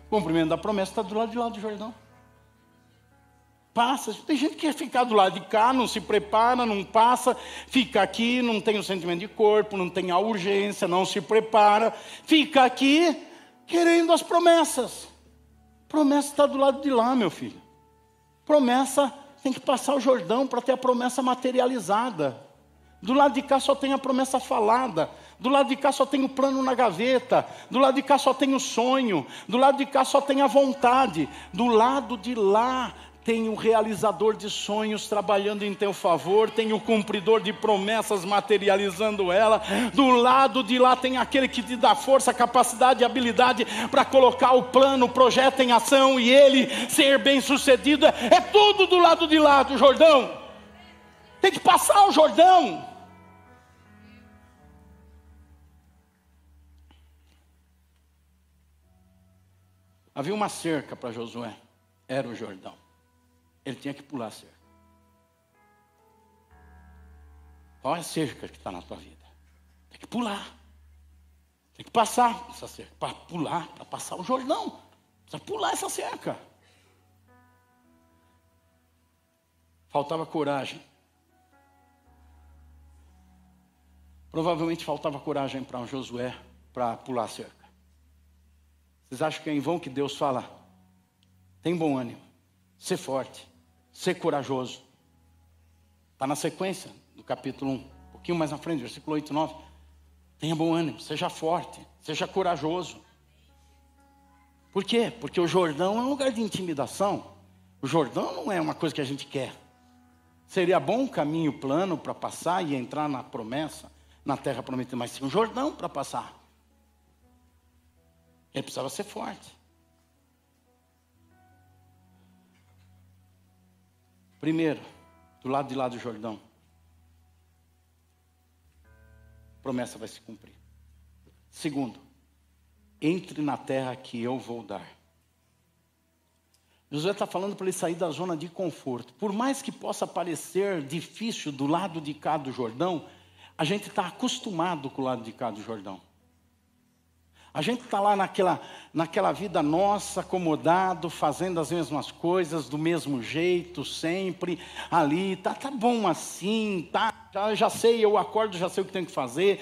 O cumprimento da promessa está do lado de lá do Jordão. Passa. Tem gente que quer ficar do lado de cá, não se prepara, não passa, fica aqui, não tem o sentimento de corpo, não tem a urgência, não se prepara, fica aqui querendo as promessas. Promessa está do lado de lá, meu filho. Promessa tem que passar o Jordão para ter a promessa materializada. Do lado de cá só tem a promessa falada. Do lado de cá só tem o plano na gaveta. Do lado de cá só tem o sonho. Do lado de cá só tem a vontade. Do lado de lá tem o realizador de sonhos trabalhando em teu favor. Tem o cumpridor de promessas materializando ela. Do lado de lá tem aquele que te dá força, capacidade e habilidade para colocar o plano, o projeto em ação e ele ser bem sucedido. É tudo do lado de lá do Jordão. Tem que passar o Jordão. Havia uma cerca para Josué. Era o Jordão. Ele tinha que pular a cerca. Qual é a cerca que está na tua vida? Tem que pular. Tem que passar essa cerca. Para pular, para passar o Jordão. Precisa pular essa cerca. Faltava coragem. Provavelmente faltava coragem para Josué para pular a cerca. Vocês acham que é em vão que Deus fala? Tem bom ânimo, ser forte, ser corajoso. Está na sequência do capítulo 1, um pouquinho mais na frente, versículo 8 e 9. Tenha bom ânimo, seja forte, seja corajoso. Por quê? Porque o Jordão é um lugar de intimidação. O Jordão não é uma coisa que a gente quer. Seria bom um caminho plano para passar e entrar na promessa, na terra prometida, mas tinha um Jordão para passar. Ele precisava ser forte. Primeiro, do lado de lá do Jordão, a promessa vai se cumprir. Segundo, entre na terra que eu vou dar. Josué está falando para ele sair da zona de conforto. Por mais que possa parecer difícil do lado de cá do Jordão, a gente está acostumado com o lado de cá do Jordão. A gente está lá naquela vida nossa, acomodado, fazendo as mesmas coisas, do mesmo jeito, sempre, ali, tá bom assim, já sei, eu acordo, já sei o que tenho que fazer,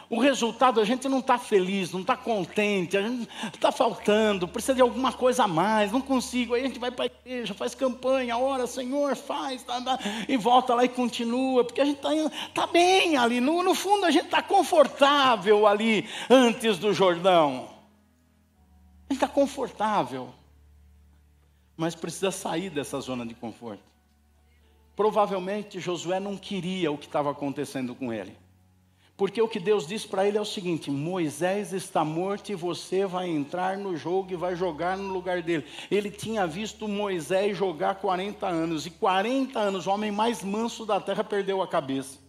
o resultado, a gente não está feliz, não está contente, a gente está faltando, precisa de alguma coisa a mais, não consigo, aí a gente vai para a igreja, faz campanha, ora, Senhor, faz, e volta lá e continua, porque a gente está bem ali, no fundo a gente está confortável ali, antes do Jordão. A gente está confortável, mas precisa sair dessa zona de conforto. Provavelmente Josué não queria o que estava acontecendo com ele, porque o que Deus disse para ele é o seguinte: Moisés está morto e você vai entrar no jogo e vai jogar no lugar dele. Ele tinha visto Moisés jogar 40 anos, e 40 anos, o homem mais manso da terra, perdeu a cabeça,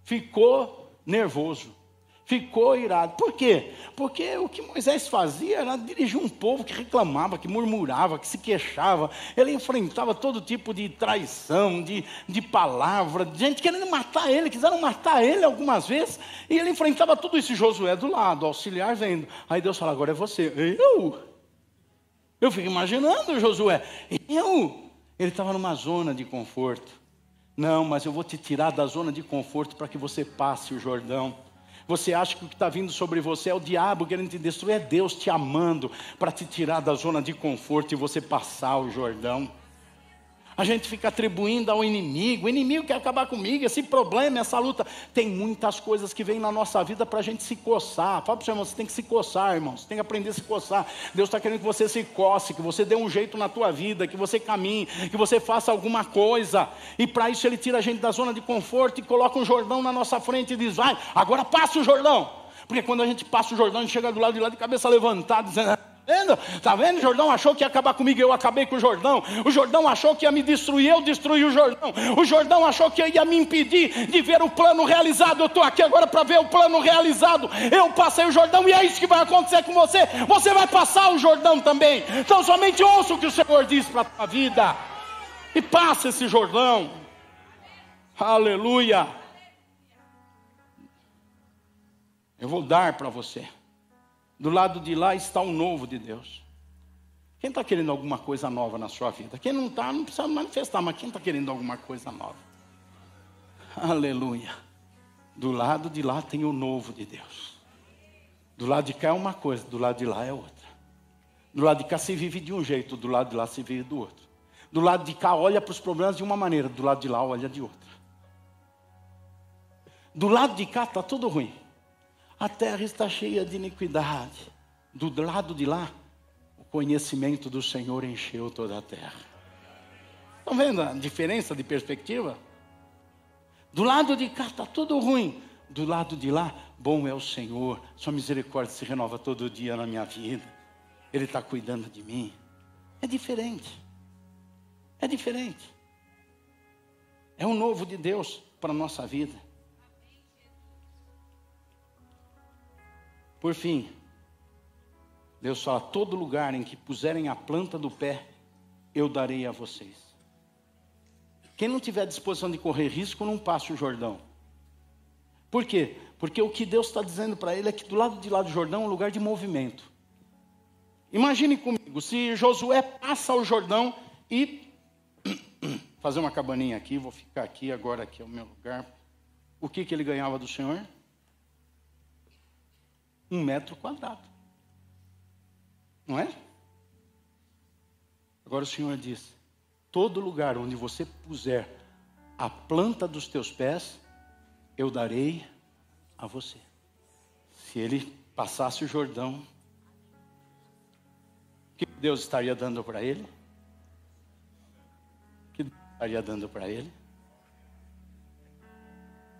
ficou nervoso, ficou irado. Por quê? Porque o que Moisés fazia era dirigir um povo que reclamava, que murmurava, que se queixava. Ele enfrentava todo tipo de traição, de palavra, de gente querendo matar ele, quiseram matar ele algumas vezes, e ele enfrentava tudo isso. Josué do lado, auxiliar vendo. Aí Deus fala: agora é você. Eu fico imaginando Josué. Ele estava numa zona de conforto. Não, mas eu vou te tirar da zona de conforto para que você passe o Jordão. Você acha que o que está vindo sobre você é o diabo querendo te destruir? É Deus te amando para te tirar da zona de conforto e você passar o Jordão. A gente fica atribuindo ao inimigo. O inimigo quer acabar comigo, esse problema, essa luta. Tem muitas coisas que vêm na nossa vida para a gente se coçar. Fala para o seu irmão: você tem que se coçar, irmão. Você tem que aprender a se coçar. Deus está querendo que você se coce, que você dê um jeito na tua vida, que você caminhe, que você faça alguma coisa. E para isso Ele tira a gente da zona de conforto e coloca um Jordão na nossa frente e diz: vai, agora passa o Jordão. Porque quando a gente passa o Jordão, a gente chega do lado de lá de cabeça levantada, dizendo: está vendo? O Jordão achou que ia acabar comigo, eu acabei com o Jordão. O Jordão achou que ia me destruir, eu destruí o Jordão. O Jordão achou que ia me impedir de ver o plano realizado. Eu estou aqui agora para ver o plano realizado. Eu passei o Jordão e é isso que vai acontecer com você. Você vai passar o Jordão também. Então somente ouça o que o Senhor diz para a tua vida e passa esse Jordão. Aleluia. Eu vou dar para você. Do lado de lá está o novo de Deus. Quem está querendo alguma coisa nova na sua vida? Quem não está, não precisa manifestar, mas quem está querendo alguma coisa nova? Aleluia. Do lado de lá tem o novo de Deus. Do lado de cá é uma coisa, do lado de lá é outra. Do lado de cá se vive de um jeito, do lado de lá se vive do outro. Do lado de cá olha para os problemas de uma maneira, do lado de lá olha de outra. Do lado de cá está tudo ruim. A terra está cheia de iniquidade. Do lado de lá, o conhecimento do Senhor encheu toda a terra. Estão vendo a diferença de perspectiva? Do lado de cá está tudo ruim. Do lado de lá, bom é o Senhor. Sua misericórdia se renova todo dia na minha vida. Ele está cuidando de mim. É diferente. É diferente. É um novo de Deus para a nossa vida. Por fim, Deus fala: todo lugar em que puserem a planta do pé, eu darei a vocês. Quem não tiver disposição de correr risco, não passe o Jordão. Por quê? Porque o que Deus está dizendo para ele é que do lado de lá do Jordão é um lugar de movimento. Imagine comigo, se Josué passa o Jordão e fazer uma cabaninha aqui, vou ficar aqui, agora aqui é o meu lugar. O que ele ganhava do Senhor? 1 metro quadrado. Não é? Agora o Senhor diz, todo lugar onde você puser a planta dos teus pés, eu darei a você. Se ele passasse o Jordão, o que Deus estaria dando para ele? O que Deus estaria dando para ele?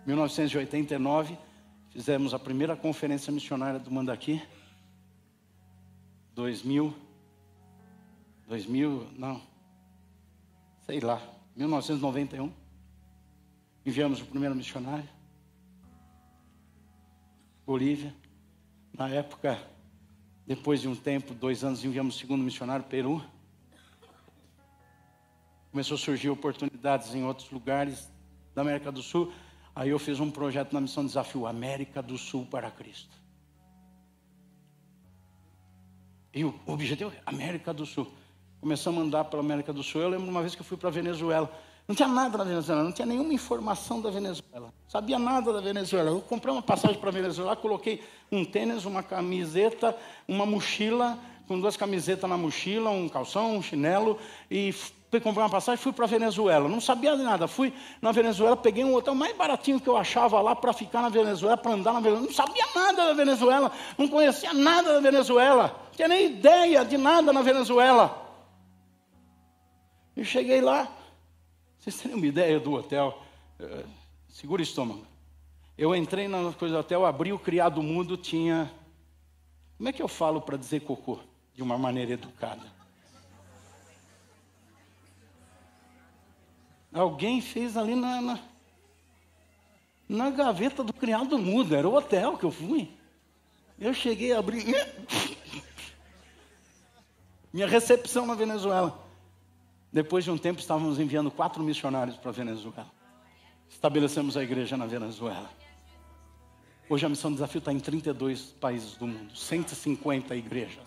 1989, fizemos a primeira conferência missionária do Mandaqui. 1991. Enviamos o primeiro missionário. Bolívia. Na época, depois de um tempo, 2 anos, enviamos o segundo missionário, Peru. Começou a surgir oportunidades em outros lugares da América do Sul. Aí eu fiz um projeto na Missão Desafio, América do Sul para Cristo. E o objetivo é América do Sul. Começamos a andar pela América do Sul. Eu lembro uma vez que eu fui para a Venezuela. Não tinha nada na Venezuela, não tinha nenhuma informação da Venezuela. Não sabia nada da Venezuela. Eu comprei uma passagem para a Venezuela, coloquei um tênis, uma camiseta, uma mochila, com 2 camisetas na mochila, um calção, um chinelo, e fui comprar uma passagem e fui para a Venezuela. Não sabia de nada. Fui na Venezuela, peguei um hotel mais baratinho que eu achava lá para ficar na Venezuela, para andar na Venezuela. Não sabia nada da Venezuela, não conhecia nada da Venezuela, não tinha nem ideia de nada na Venezuela. E cheguei lá, vocês têm uma ideia do hotel, segura o estômago. Eu entrei na coisa do hotel, abri o criado mudo, tinha... Como é que eu falo para dizer cocô? De uma maneira educada. Alguém fez ali na gaveta do criado mudo, era o hotel que eu fui. Eu cheguei a abrir... Minha recepção na Venezuela. Depois de um tempo, estávamos enviando 4 missionários para a Venezuela. Estabelecemos a igreja na Venezuela. Hoje a Missão Desafio está em 32 países do mundo, 150 igrejas.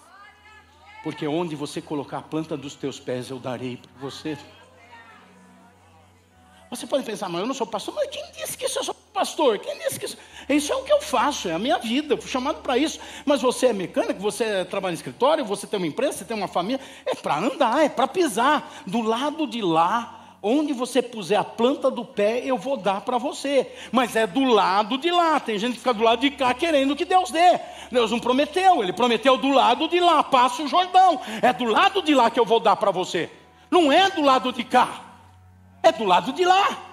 Porque onde você colocar a planta dos teus pés, eu darei para você. Você pode pensar, mas eu não sou pastor. Mas quem disse que isso eu sou pastor? Quem disse que isso é o que eu faço, é a minha vida, eu fui chamado para isso. Mas você é mecânico, você trabalha em escritório, você tem uma empresa, você tem uma família. É para andar, é para pisar. Do lado de lá, onde você puser a planta do pé, eu vou dar para você. Mas é do lado de lá. Tem gente que fica do lado de cá querendo que Deus dê. Deus não prometeu, Ele prometeu do lado de lá, passa o Jordão. É do lado de lá que eu vou dar para você. Não é do lado de cá. É do lado de lá,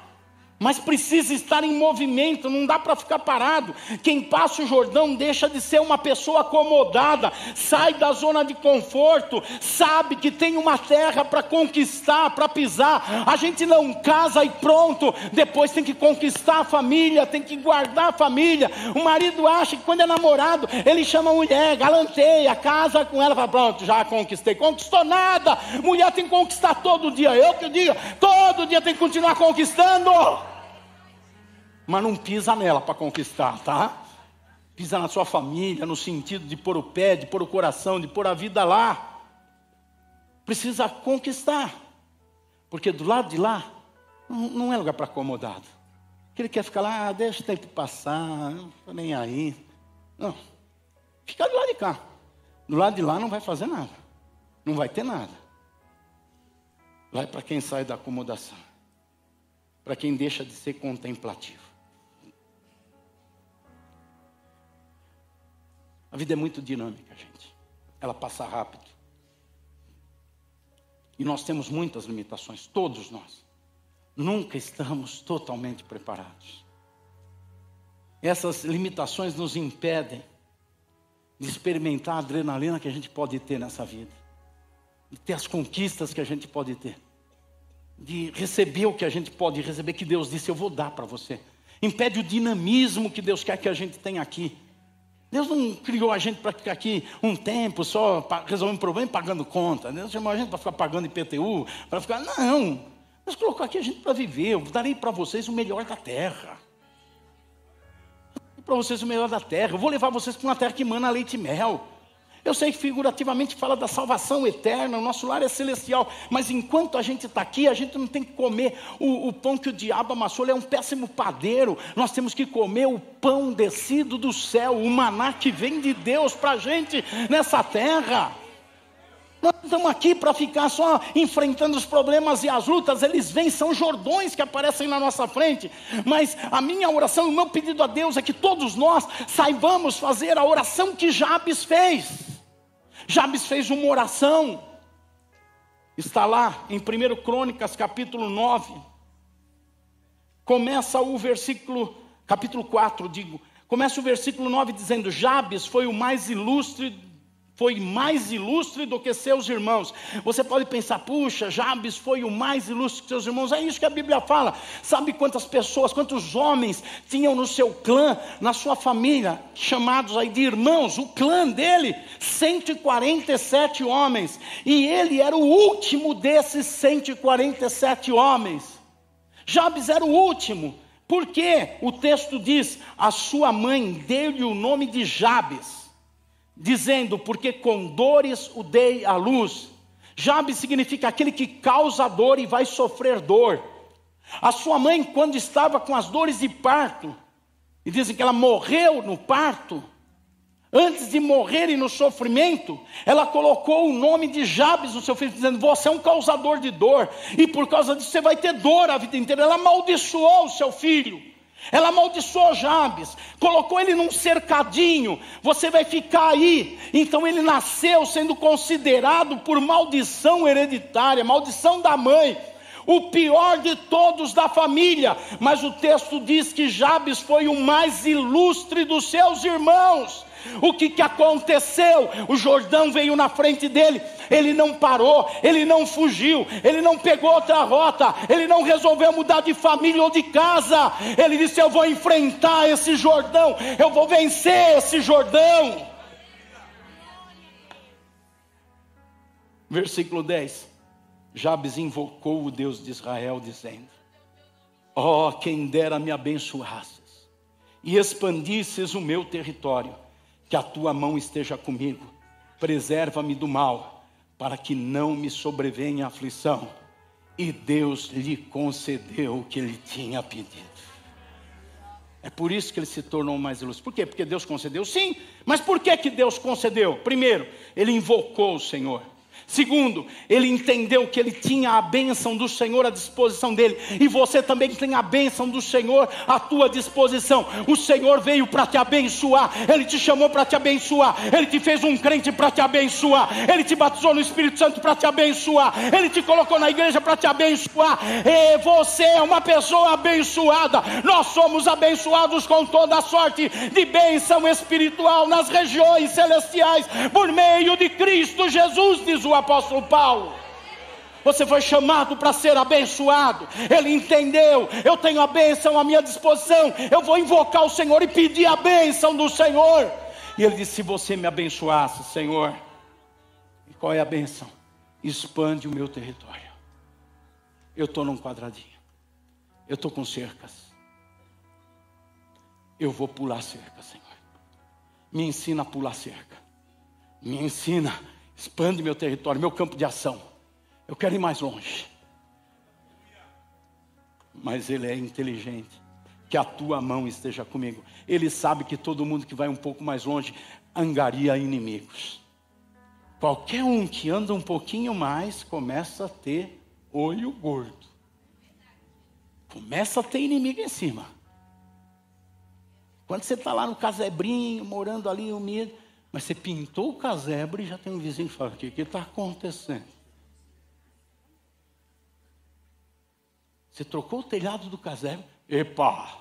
mas precisa estar em movimento, não dá para ficar parado. Quem passa o Jordão deixa de ser uma pessoa acomodada, sai da zona de conforto, sabe que tem uma terra para conquistar, para pisar. A gente não casa e pronto, depois tem que conquistar a família, tem que guardar a família. O marido acha que quando é namorado, ele chama a mulher, galanteia, casa com ela, fala, pronto, já conquistei. Conquistou nada, mulher tem que conquistar todo dia. Eu que digo, todo dia tem que continuar conquistando. Mas não pisa nela para conquistar, tá? Pisa na sua família, no sentido de pôr o pé, de pôr o coração, de pôr a vida lá. Precisa conquistar. Porque do lado de lá, não é lugar para acomodado. Ele quer ficar lá, deixa o tempo passar, não estou nem aí. Não, fica do lado de cá. Do lado de lá não vai fazer nada. Não vai ter nada. Lá é para quem sai da acomodação. Para quem deixa de ser contemplativo. A vida é muito dinâmica, gente. Ela passa rápido. E nós temos muitas limitações, todos nós. Nunca estamos totalmente preparados. Essas limitações nos impedem de experimentar a adrenalina que a gente pode ter nessa vida. De ter as conquistas que a gente pode ter. De receber o que a gente pode receber, que Deus disse, eu vou dar para você. Impede o dinamismo que Deus quer que a gente tenha aqui. Deus não criou a gente para ficar aqui um tempo só, para resolver um problema e pagando conta. Deus chamou a gente para ficar pagando IPTU, para ficar... Não, Deus colocou aqui a gente para viver. Eu darei para vocês o melhor da terra. Para vocês o melhor da terra. Eu vou levar vocês para uma terra que emana leite e mel. Eu sei que figurativamente fala da salvação eterna, o nosso lar é celestial, mas enquanto a gente está aqui, a gente não tem que comer o pão que o diabo amassou, ele é um péssimo padeiro. Nós temos que comer o pão descido do céu, o maná que vem de Deus para a gente nessa terra. Nós não estamos aqui para ficar só enfrentando os problemas e as lutas, eles vêm, são jordões que aparecem na nossa frente. Mas a minha oração, o meu pedido a Deus é que todos nós saibamos fazer a oração que Jabes fez. Jabes fez uma oração, está lá em 1 Crônicas capítulo 9, começa o versículo, capítulo 4 digo, começa o versículo 9 dizendo: Jabes foi mais ilustre do que seus irmãos. Você pode pensar, puxa, Jabes foi o mais ilustre que seus irmãos. É isso que a Bíblia fala. Sabe quantas pessoas, quantos homens tinham no seu clã, na sua família, chamados aí de irmãos? O clã dele, 147 homens. E ele era o último desses 147 homens. Jabes era o último. Por quê? O texto diz, a sua mãe deu-lhe o nome de Jabes, dizendo, porque com dores o dei à luz. Jabes significa aquele que causa dor e vai sofrer dor. A sua mãe, quando estava com as dores de parto, e dizem que ela morreu no parto, antes de morrer e no sofrimento, ela colocou o nome de Jabes no seu filho, dizendo, você é um causador de dor, e por causa disso você vai ter dor a vida inteira. Ela amaldiçoou o seu filho. Ela amaldiçoou Jabes, colocou ele num cercadinho, você vai ficar aí. Então ele nasceu sendo considerado por maldição hereditária, maldição da mãe, o pior de todos da família. Mas o texto diz que Jabes foi o mais ilustre dos seus irmãos. O que aconteceu? O Jordão veio na frente dele, ele não parou, ele não fugiu, ele não pegou outra rota, ele não resolveu mudar de família ou de casa. Ele disse, eu vou enfrentar esse Jordão, eu vou vencer esse Jordão. Versículo 10, Jabes invocou o Deus de Israel, dizendo, ó, quem dera me abençoasses e expandisses o meu território, que a tua mão esteja comigo, preserva-me do mal, para que não me sobrevenha aflição. E Deus lhe concedeu o que ele tinha pedido. É por isso que ele se tornou mais ilustre. Por quê? Porque Deus concedeu? Sim, mas por que Deus concedeu? Primeiro, ele invocou o Senhor. Segundo, ele entendeu que ele tinha a bênção do Senhor à disposição dele. E você também tem a bênção do Senhor à tua disposição. O Senhor veio para te abençoar. Ele te chamou para te abençoar. Ele te fez um crente para te abençoar. Ele te batizou no Espírito Santo para te abençoar. Ele te colocou na igreja para te abençoar. E você é uma pessoa abençoada. Nós somos abençoados com toda a sorte de bênção espiritual nas regiões celestiais, por meio de Cristo Jesus, diz o apóstolo Paulo. Você foi chamado para ser abençoado. Ele entendeu, eu tenho a bênção à minha disposição, eu vou invocar o Senhor e pedir a bênção do Senhor. E ele disse, se você me abençoasse, Senhor, e qual é a bênção? Expande o meu território. Eu estou num quadradinho, eu estou com cercas, eu vou pular cerca, Senhor. Me ensina a pular cerca, me ensina, expande meu território, meu campo de ação. Eu quero ir mais longe. Mas ele é inteligente. Que a tua mão esteja comigo. Ele sabe que todo mundo que vai um pouco mais longe angaria inimigos. Qualquer um que anda um pouquinho mais começa a ter olho gordo. Começa a ter inimigo em cima. Quando você está lá no casebrinho, morando ali unido, mas você pintou o casebre e já tem um vizinho que fala, o que está acontecendo? Você trocou o telhado do casebre, epa!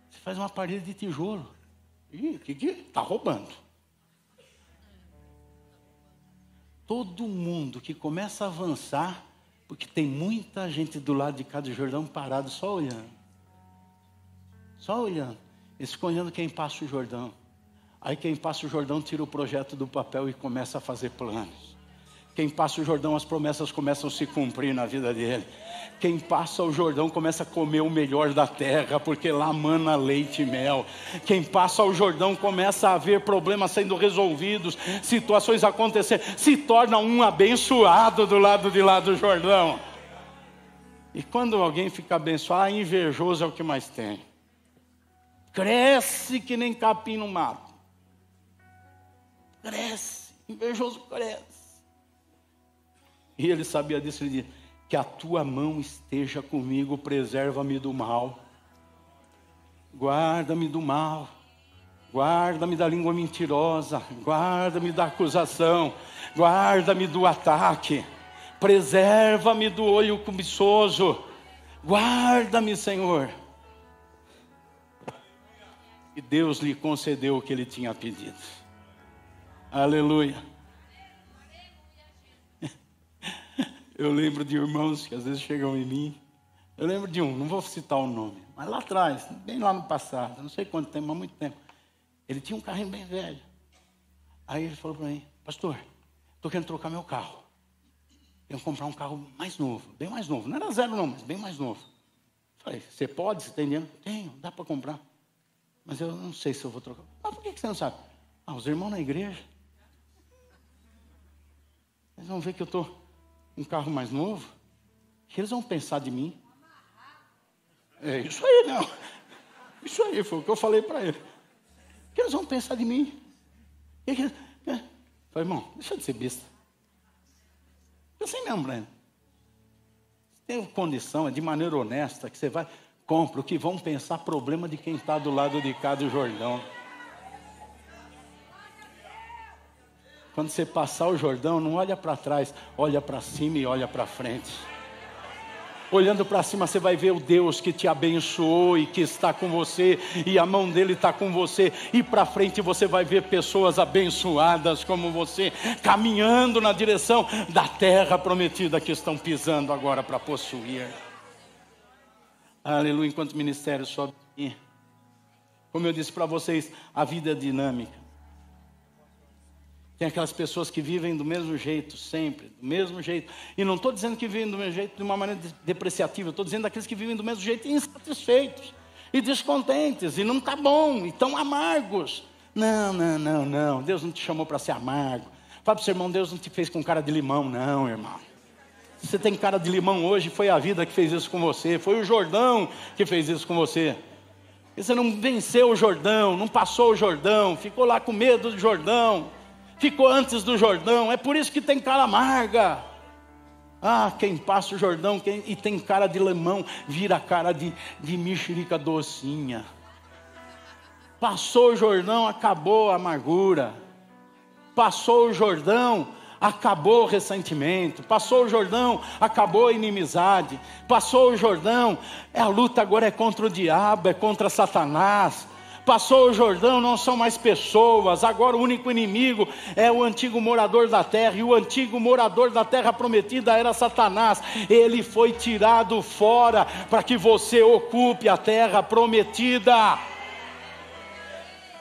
Você faz uma parede de tijolo, ih, que está roubando. Todo mundo que começa a avançar, porque tem muita gente do lado de cá do Jordão parado, só olhando. Só olhando. Eles ficam olhando quem passa o Jordão. Aí quem passa o Jordão tira o projeto do papel e começa a fazer planos. Quem passa o Jordão, as promessas começam a se cumprir na vida dele. Quem passa o Jordão começa a comer o melhor da terra, porque lá mana leite e mel. Quem passa o Jordão começa a ver problemas sendo resolvidos, situações acontecendo, se torna um abençoado do lado de lá do Jordão. E quando alguém fica abençoado, invejoso é o que mais tem. Cresce que nem capim no mato. Cresce, invejoso cresce. E ele sabia disso, ele dizia: que a tua mão esteja comigo, preserva-me do mal. Guarda-me do mal. Guarda-me da língua mentirosa. Guarda-me da acusação. Guarda-me do ataque. Preserva-me do olho cobiçoso. Guarda-me, Senhor. E Deus lhe concedeu o que ele tinha pedido. Aleluia. Eu lembro de irmãos que às vezes chegam em mim. Eu lembro de um, não vou citar o nome, mas lá atrás, bem lá no passado, não sei quanto tempo, mas muito tempo. Ele tinha um carrinho bem velho. Aí ele falou para mim: pastor, estou querendo trocar meu carro. Eu vou comprar um carro mais novo, bem mais novo. Não era zero não, mas bem mais novo. Falei: você pode, você tem dinheiro? Tenho, dá para comprar. Mas eu não sei se eu vou trocar. Mas por que você não sabe? Os irmãos na igreja, eles vão ver que eu estou um carro mais novo, que eles vão pensar de mim. É isso aí, não. Isso aí foi o que eu falei para ele. Que eles vão pensar de mim. Falei: irmão, deixa de ser besta. Eu sei mesmo, Breno. Se tem condição, é de maneira honesta, que você vai, compra o que vão pensar, problema de quem está do lado de cá do Jordão. Quando você passar o Jordão, não olha para trás, olha para cima e olha para frente. Olhando para cima, você vai ver o Deus que te abençoou e que está com você, e a mão dele está com você. E para frente você vai ver pessoas abençoadas como você, caminhando na direção da terra prometida que estão pisando agora para possuir. Aleluia. Enquanto o ministério sobe aqui, como eu disse para vocês, a vida é dinâmica. Tem aquelas pessoas que vivem do mesmo jeito, sempre, do mesmo jeito. E não estou dizendo que vivem do mesmo jeito de uma maneira depreciativa. Estou dizendo daqueles que vivem do mesmo jeito insatisfeitos, e descontentes, e não está bom, e estão amargos. Não. Deus não te chamou para ser amargo. Fala para o seu irmão: Deus não te fez com cara de limão, não, irmão. Se você tem cara de limão hoje, foi a vida que fez isso com você. Foi o Jordão que fez isso com você. E você não venceu o Jordão, não passou o Jordão, ficou lá com medo do Jordão. Ficou antes do Jordão, é por isso que tem cara amarga. Quem passa o Jordão e tem cara de limão, vira cara de mexerica docinha. Passou o Jordão, acabou a amargura. Passou o Jordão, acabou o ressentimento. Passou o Jordão, acabou a inimizade. Passou o Jordão, a luta agora é contra o diabo, é contra Satanás. Passou o Jordão, não são mais pessoas. Agora o único inimigo é o antigo morador da terra. E o antigo morador da terra prometida era Satanás. Ele foi tirado fora para que você ocupe a terra prometida.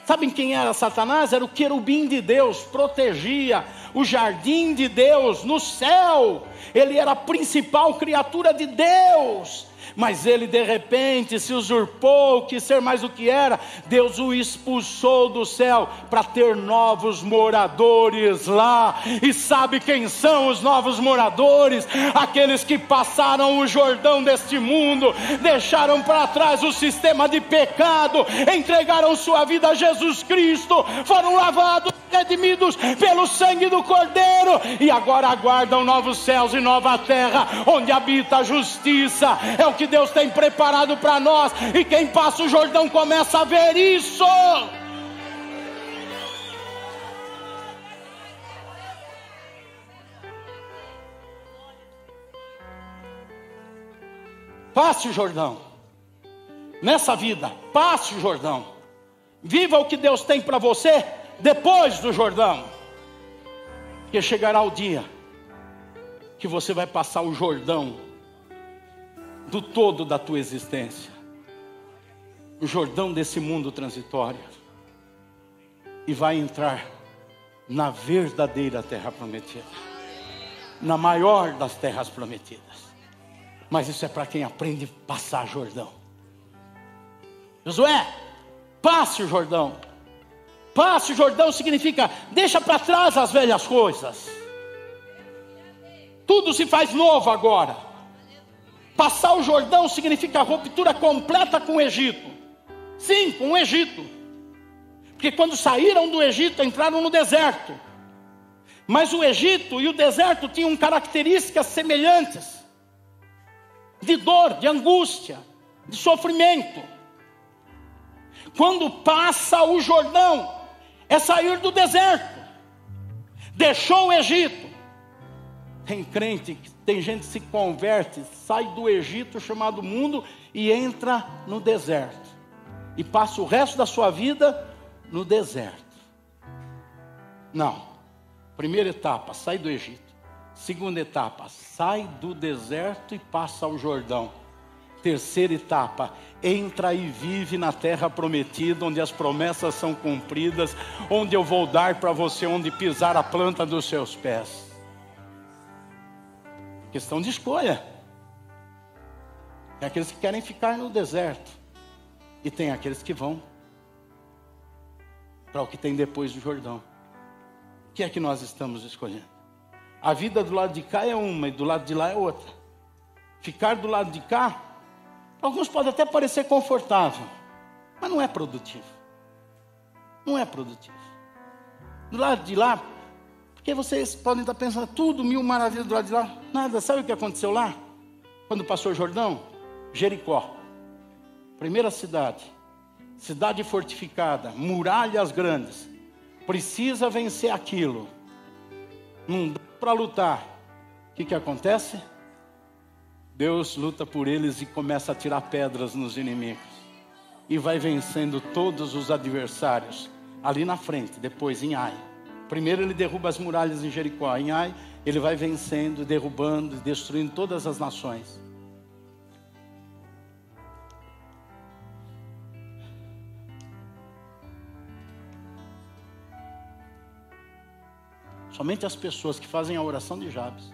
Sabem quem era Satanás? Era o querubim de Deus, protegia o jardim de Deus no céu. Ele era a principal criatura de Deus. Mas ele de repente se usurpou, quis ser mais do que era. Deus o expulsou do céu para ter novos moradores lá. E sabe quem são os novos moradores? Aqueles que passaram o Jordão deste mundo, deixaram para trás o sistema de pecado, entregaram sua vida a Jesus Cristo, foram lavados, redimidos pelo sangue do Cordeiro, e agora aguardam novos céus e nova terra, onde habita a justiça. É o que Deus tem preparado para nós, e quem passa o Jordão começa a ver isso. Passe o Jordão nessa vida, passe o Jordão, viva o que Deus tem para você depois do Jordão, porque chegará o dia que você vai passar o Jordão do todo da tua existência, o Jordão desse mundo transitório, e vai entrar na verdadeira terra prometida, na maior das terras prometidas. Mas isso é para quem aprende a passar Jordão. Josué, passe o Jordão. Passe o Jordão significa, deixa para trás as velhas coisas. Tudo se faz novo agora. Passar o Jordão significa ruptura completa com o Egito. Sim, com o Egito. Porque quando saíram do Egito, entraram no deserto. Mas o Egito e o deserto tinham características semelhantes. De dor, de angústia, de sofrimento. Quando passa o Jordão, é sair do deserto. Deixou o Egito. Tem crente, tem gente que se converte, sai do Egito chamado mundo e entra no deserto. E passa o resto da sua vida no deserto. Não. Primeira etapa, sai do Egito. Segunda etapa, sai do deserto e passa ao Jordão. Terceira etapa, entra e vive na terra prometida, onde as promessas são cumpridas, onde eu vou dar para você onde pisar a planta dos seus pés. Questão de escolha. Tem aqueles que querem ficar no deserto, e tem aqueles que vão para o que tem depois do Jordão. O que é que nós estamos escolhendo? A vida do lado de cá é uma e do lado de lá é outra. Ficar do lado de cá, alguns podem até parecer confortável, mas não é produtivo. Não é produtivo. Do lado de lá, porque vocês podem estar pensando, tudo mil maravilhas do lado de lá. Nada, sabe o que aconteceu lá? Quando passou o Jordão? Jericó. Primeira cidade. Cidade fortificada, muralhas grandes. Precisa vencer aquilo. Não dá para lutar. O que acontece? Deus luta por eles e começa a tirar pedras nos inimigos. E vai vencendo todos os adversários. Ali na frente, depois em Ai. Primeiro ele derruba as muralhas em Jericó. Em Ai, ele vai vencendo, derrubando, destruindo todas as nações. Somente as pessoas que fazem a oração de Jabes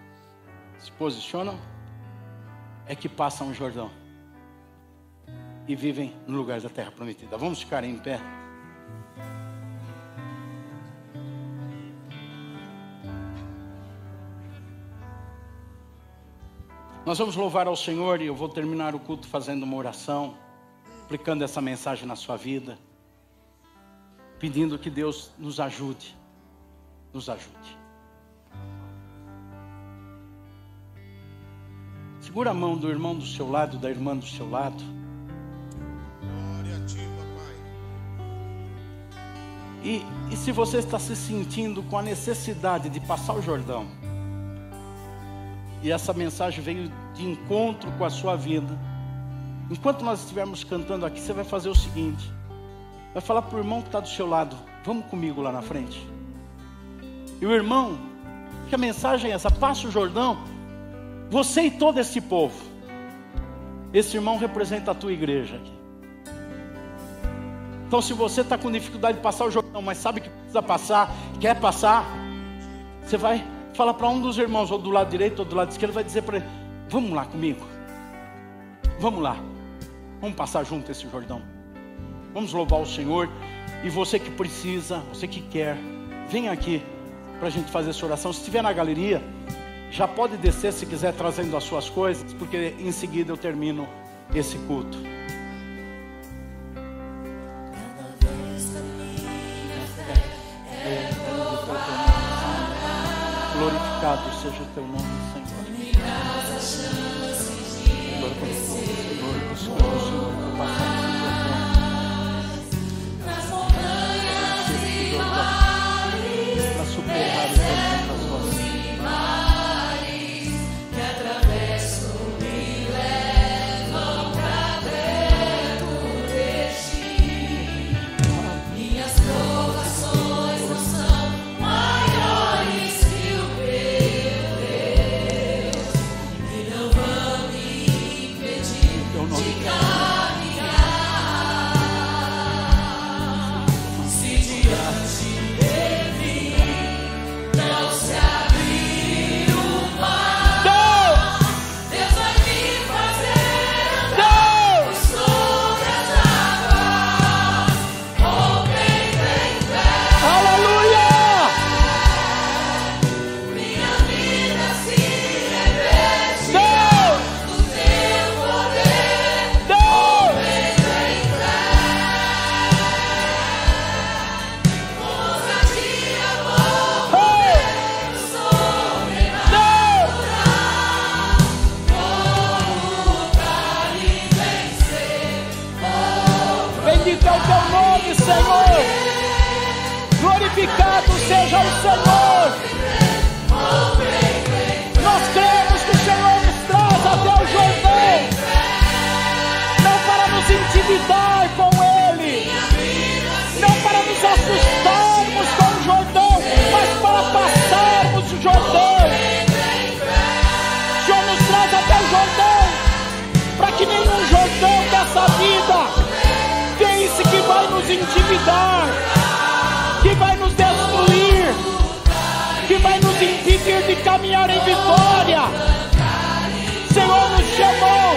se posicionam, é que passam o Jordão e vivem no lugar da terra prometida. Vamos ficar em pé. Nós vamos louvar ao Senhor e eu vou terminar o culto fazendo uma oração, aplicando essa mensagem na sua vida, pedindo que Deus nos ajude. Nos ajude. Segura a mão do irmão do seu lado, da irmã do seu lado. Glória a ti, papai. E se você está se sentindo com a necessidade de passar o Jordão, e essa mensagem veio de encontro com a sua vida, enquanto nós estivermos cantando aqui, você vai fazer o seguinte: vai falar para o irmão que está do seu lado, vamos comigo lá na frente. E o irmão, que a mensagem é essa, passa o Jordão, você e todo esse povo. Esse irmão representa a tua igreja aqui. Então se você está com dificuldade de passar o Jordão, mas sabe que precisa passar, quer passar, você vai falar para um dos irmãos, ou do lado direito ou do lado esquerdo, vai dizer para ele: vamos lá comigo, vamos lá, vamos passar junto esse Jordão, vamos louvar o Senhor. E você que precisa, você que quer, vem aqui para a gente fazer essa oração. Se estiver na galeria, já pode descer se quiser, trazendo as suas coisas, porque em seguida eu termino esse culto. Glorificado seja o teu nome, Senhor. Glória para o Senhor, do Senhor, do Senhor, do Pai. Não vai Senhor. Glorificado seja o Senhor. Nós cremos que o Senhor nos traz até o Jordão, não para nos intimidar com Ele, não para nos assustarmos com o Jordão, mas para passarmos o Jordão. O Senhor nos traz até o Jordão, para que nenhum Jordão dessa vida pense que vai nos intimidar, que vai nos destruir, que vai nos impedir de caminhar em vitória. O Senhor nos chamou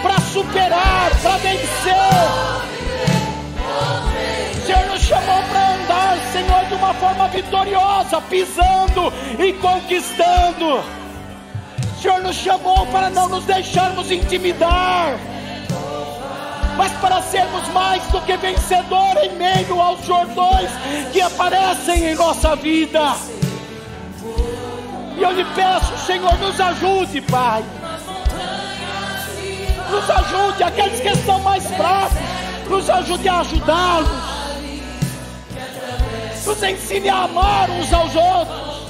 para superar, para vencer. O Senhor nos chamou para andar, Senhor, de uma forma vitoriosa, pisando e conquistando. O Senhor nos chamou para não nos deixarmos intimidar, mas para sermos mais do que vencedor em meio aos jordões que aparecem em nossa vida. E eu lhe peço, Senhor, nos ajude, Pai. Nos ajude, aqueles que estão mais fracos, nos ajude a ajudá-los. Nos ensine a amar uns aos outros,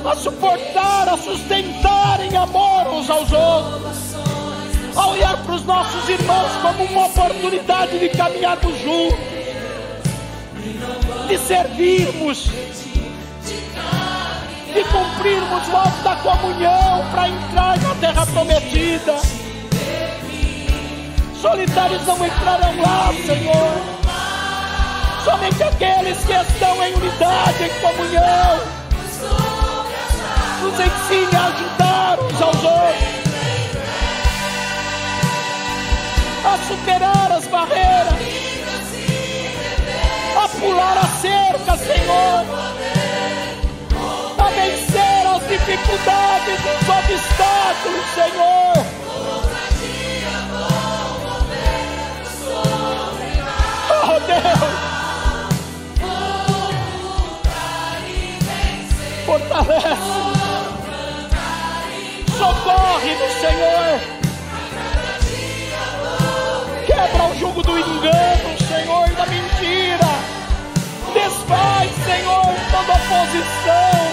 a suportar, a sustentar em amor uns aos outros, a olhar para os nossos irmãos como uma oportunidade de caminharmos juntos, de servirmos, de cumprirmos o voto da comunhão para entrar na terra prometida. Solitários não entrarão lá, Senhor. Somente aqueles que estão em unidade, em comunhão. Nos ensine a ajudar uns aos outros, a superar as barreiras, a pular a cerca, Senhor, a vencer as dificuldades, os obstáculos, Senhor. Oh, Deus, fortalece, socorre-nos, Senhor. Quebra o jugo do engano, Senhor, da mentira. Desfaz, Senhor, toda oposição.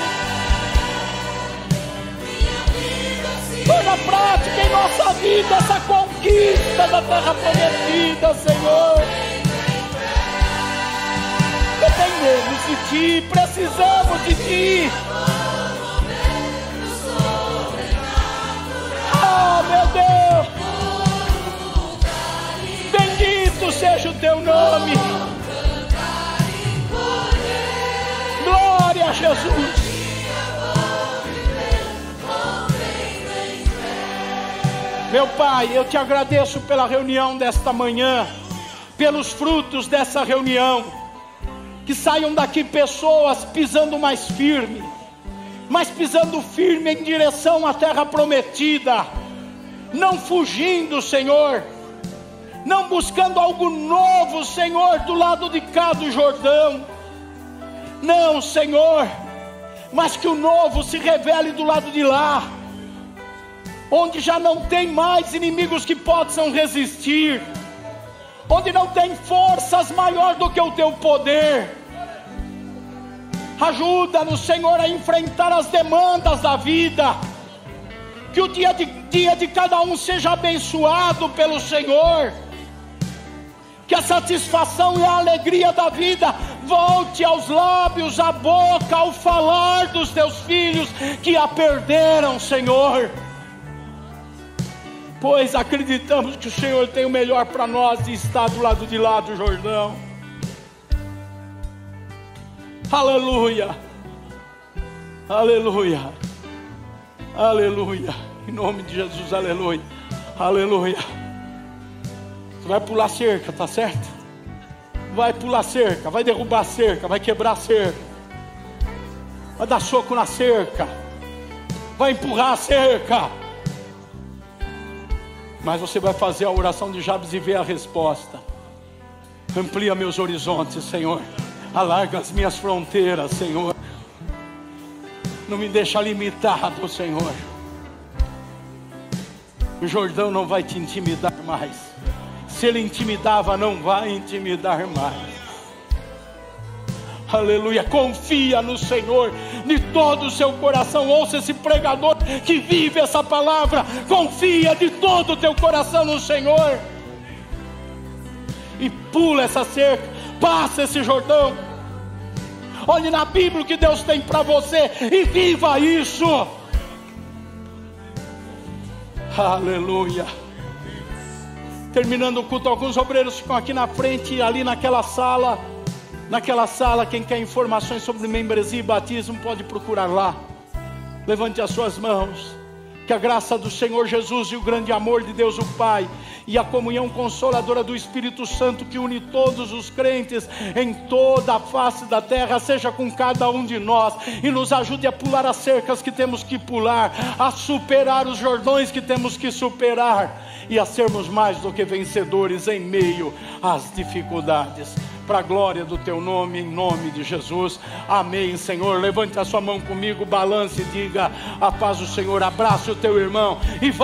Torna prática em nossa vida essa conquista da terra prometida, Senhor. Dependemos de Ti, precisamos de Ti. Oh, meu Deus, bendito seja o Teu nome. Glória a Jesus. Meu Pai, eu Te agradeço pela reunião desta manhã, pelos frutos dessa reunião. Que saiam daqui pessoas pisando mais firme, mas pisando firme em direção à terra prometida, não fugindo, Senhor, não buscando algo novo, Senhor, do lado de cá do Jordão. Não, Senhor, mas que o novo se revele do lado de lá, onde já não tem mais inimigos que possam resistir, onde não tem forças maior do que o Teu poder. Ajuda-nos, Senhor, a enfrentar as demandas da vida. Que o dia de cada um seja abençoado pelo Senhor. Que a satisfação e a alegria da vida volte aos lábios, à boca, ao falar dos Teus filhos que a perderam, Senhor. Pois acreditamos que o Senhor tem o melhor para nós e está do lado de lá do Jordão. Aleluia, aleluia, aleluia, em nome de Jesus, aleluia, aleluia. Você vai pular cerca, tá certo? Vai pular cerca, vai derrubar cerca, vai quebrar cerca, vai dar soco na cerca, vai empurrar a cerca. Mas você vai fazer a oração de Jabes e ver a resposta. Amplia meus horizontes, Senhor. Alarga as minhas fronteiras, Senhor. Não me deixa limitado, Senhor. O Jordão não vai te intimidar mais. Se ele intimidava, não vai intimidar mais. Aleluia, confia no Senhor de todo o seu coração. Ouça esse pregador que vive essa palavra. Confia de todo o teu coração no Senhor. E pula essa cerca, passa esse Jordão. Olhe na Bíblia o que Deus tem para você e viva isso. Aleluia. Terminando o culto, alguns obreiros ficam aqui na frente, ali naquela sala. Naquela sala, quem quer informações sobre membresia e batismo pode procurar lá. Levante as suas mãos. Que a graça do Senhor Jesus e o grande amor de Deus o Pai e a comunhão consoladora do Espírito Santo, que une todos os crentes em toda a face da terra, seja com cada um de nós e nos ajude a pular as cercas que temos que pular, a superar os Jordões que temos que superar e a sermos mais do que vencedores em meio às dificuldades. Para a glória do teu nome, em nome de Jesus, amém. Senhor, levante a sua mão comigo, balance e diga: a paz do Senhor. Abrace o teu irmão e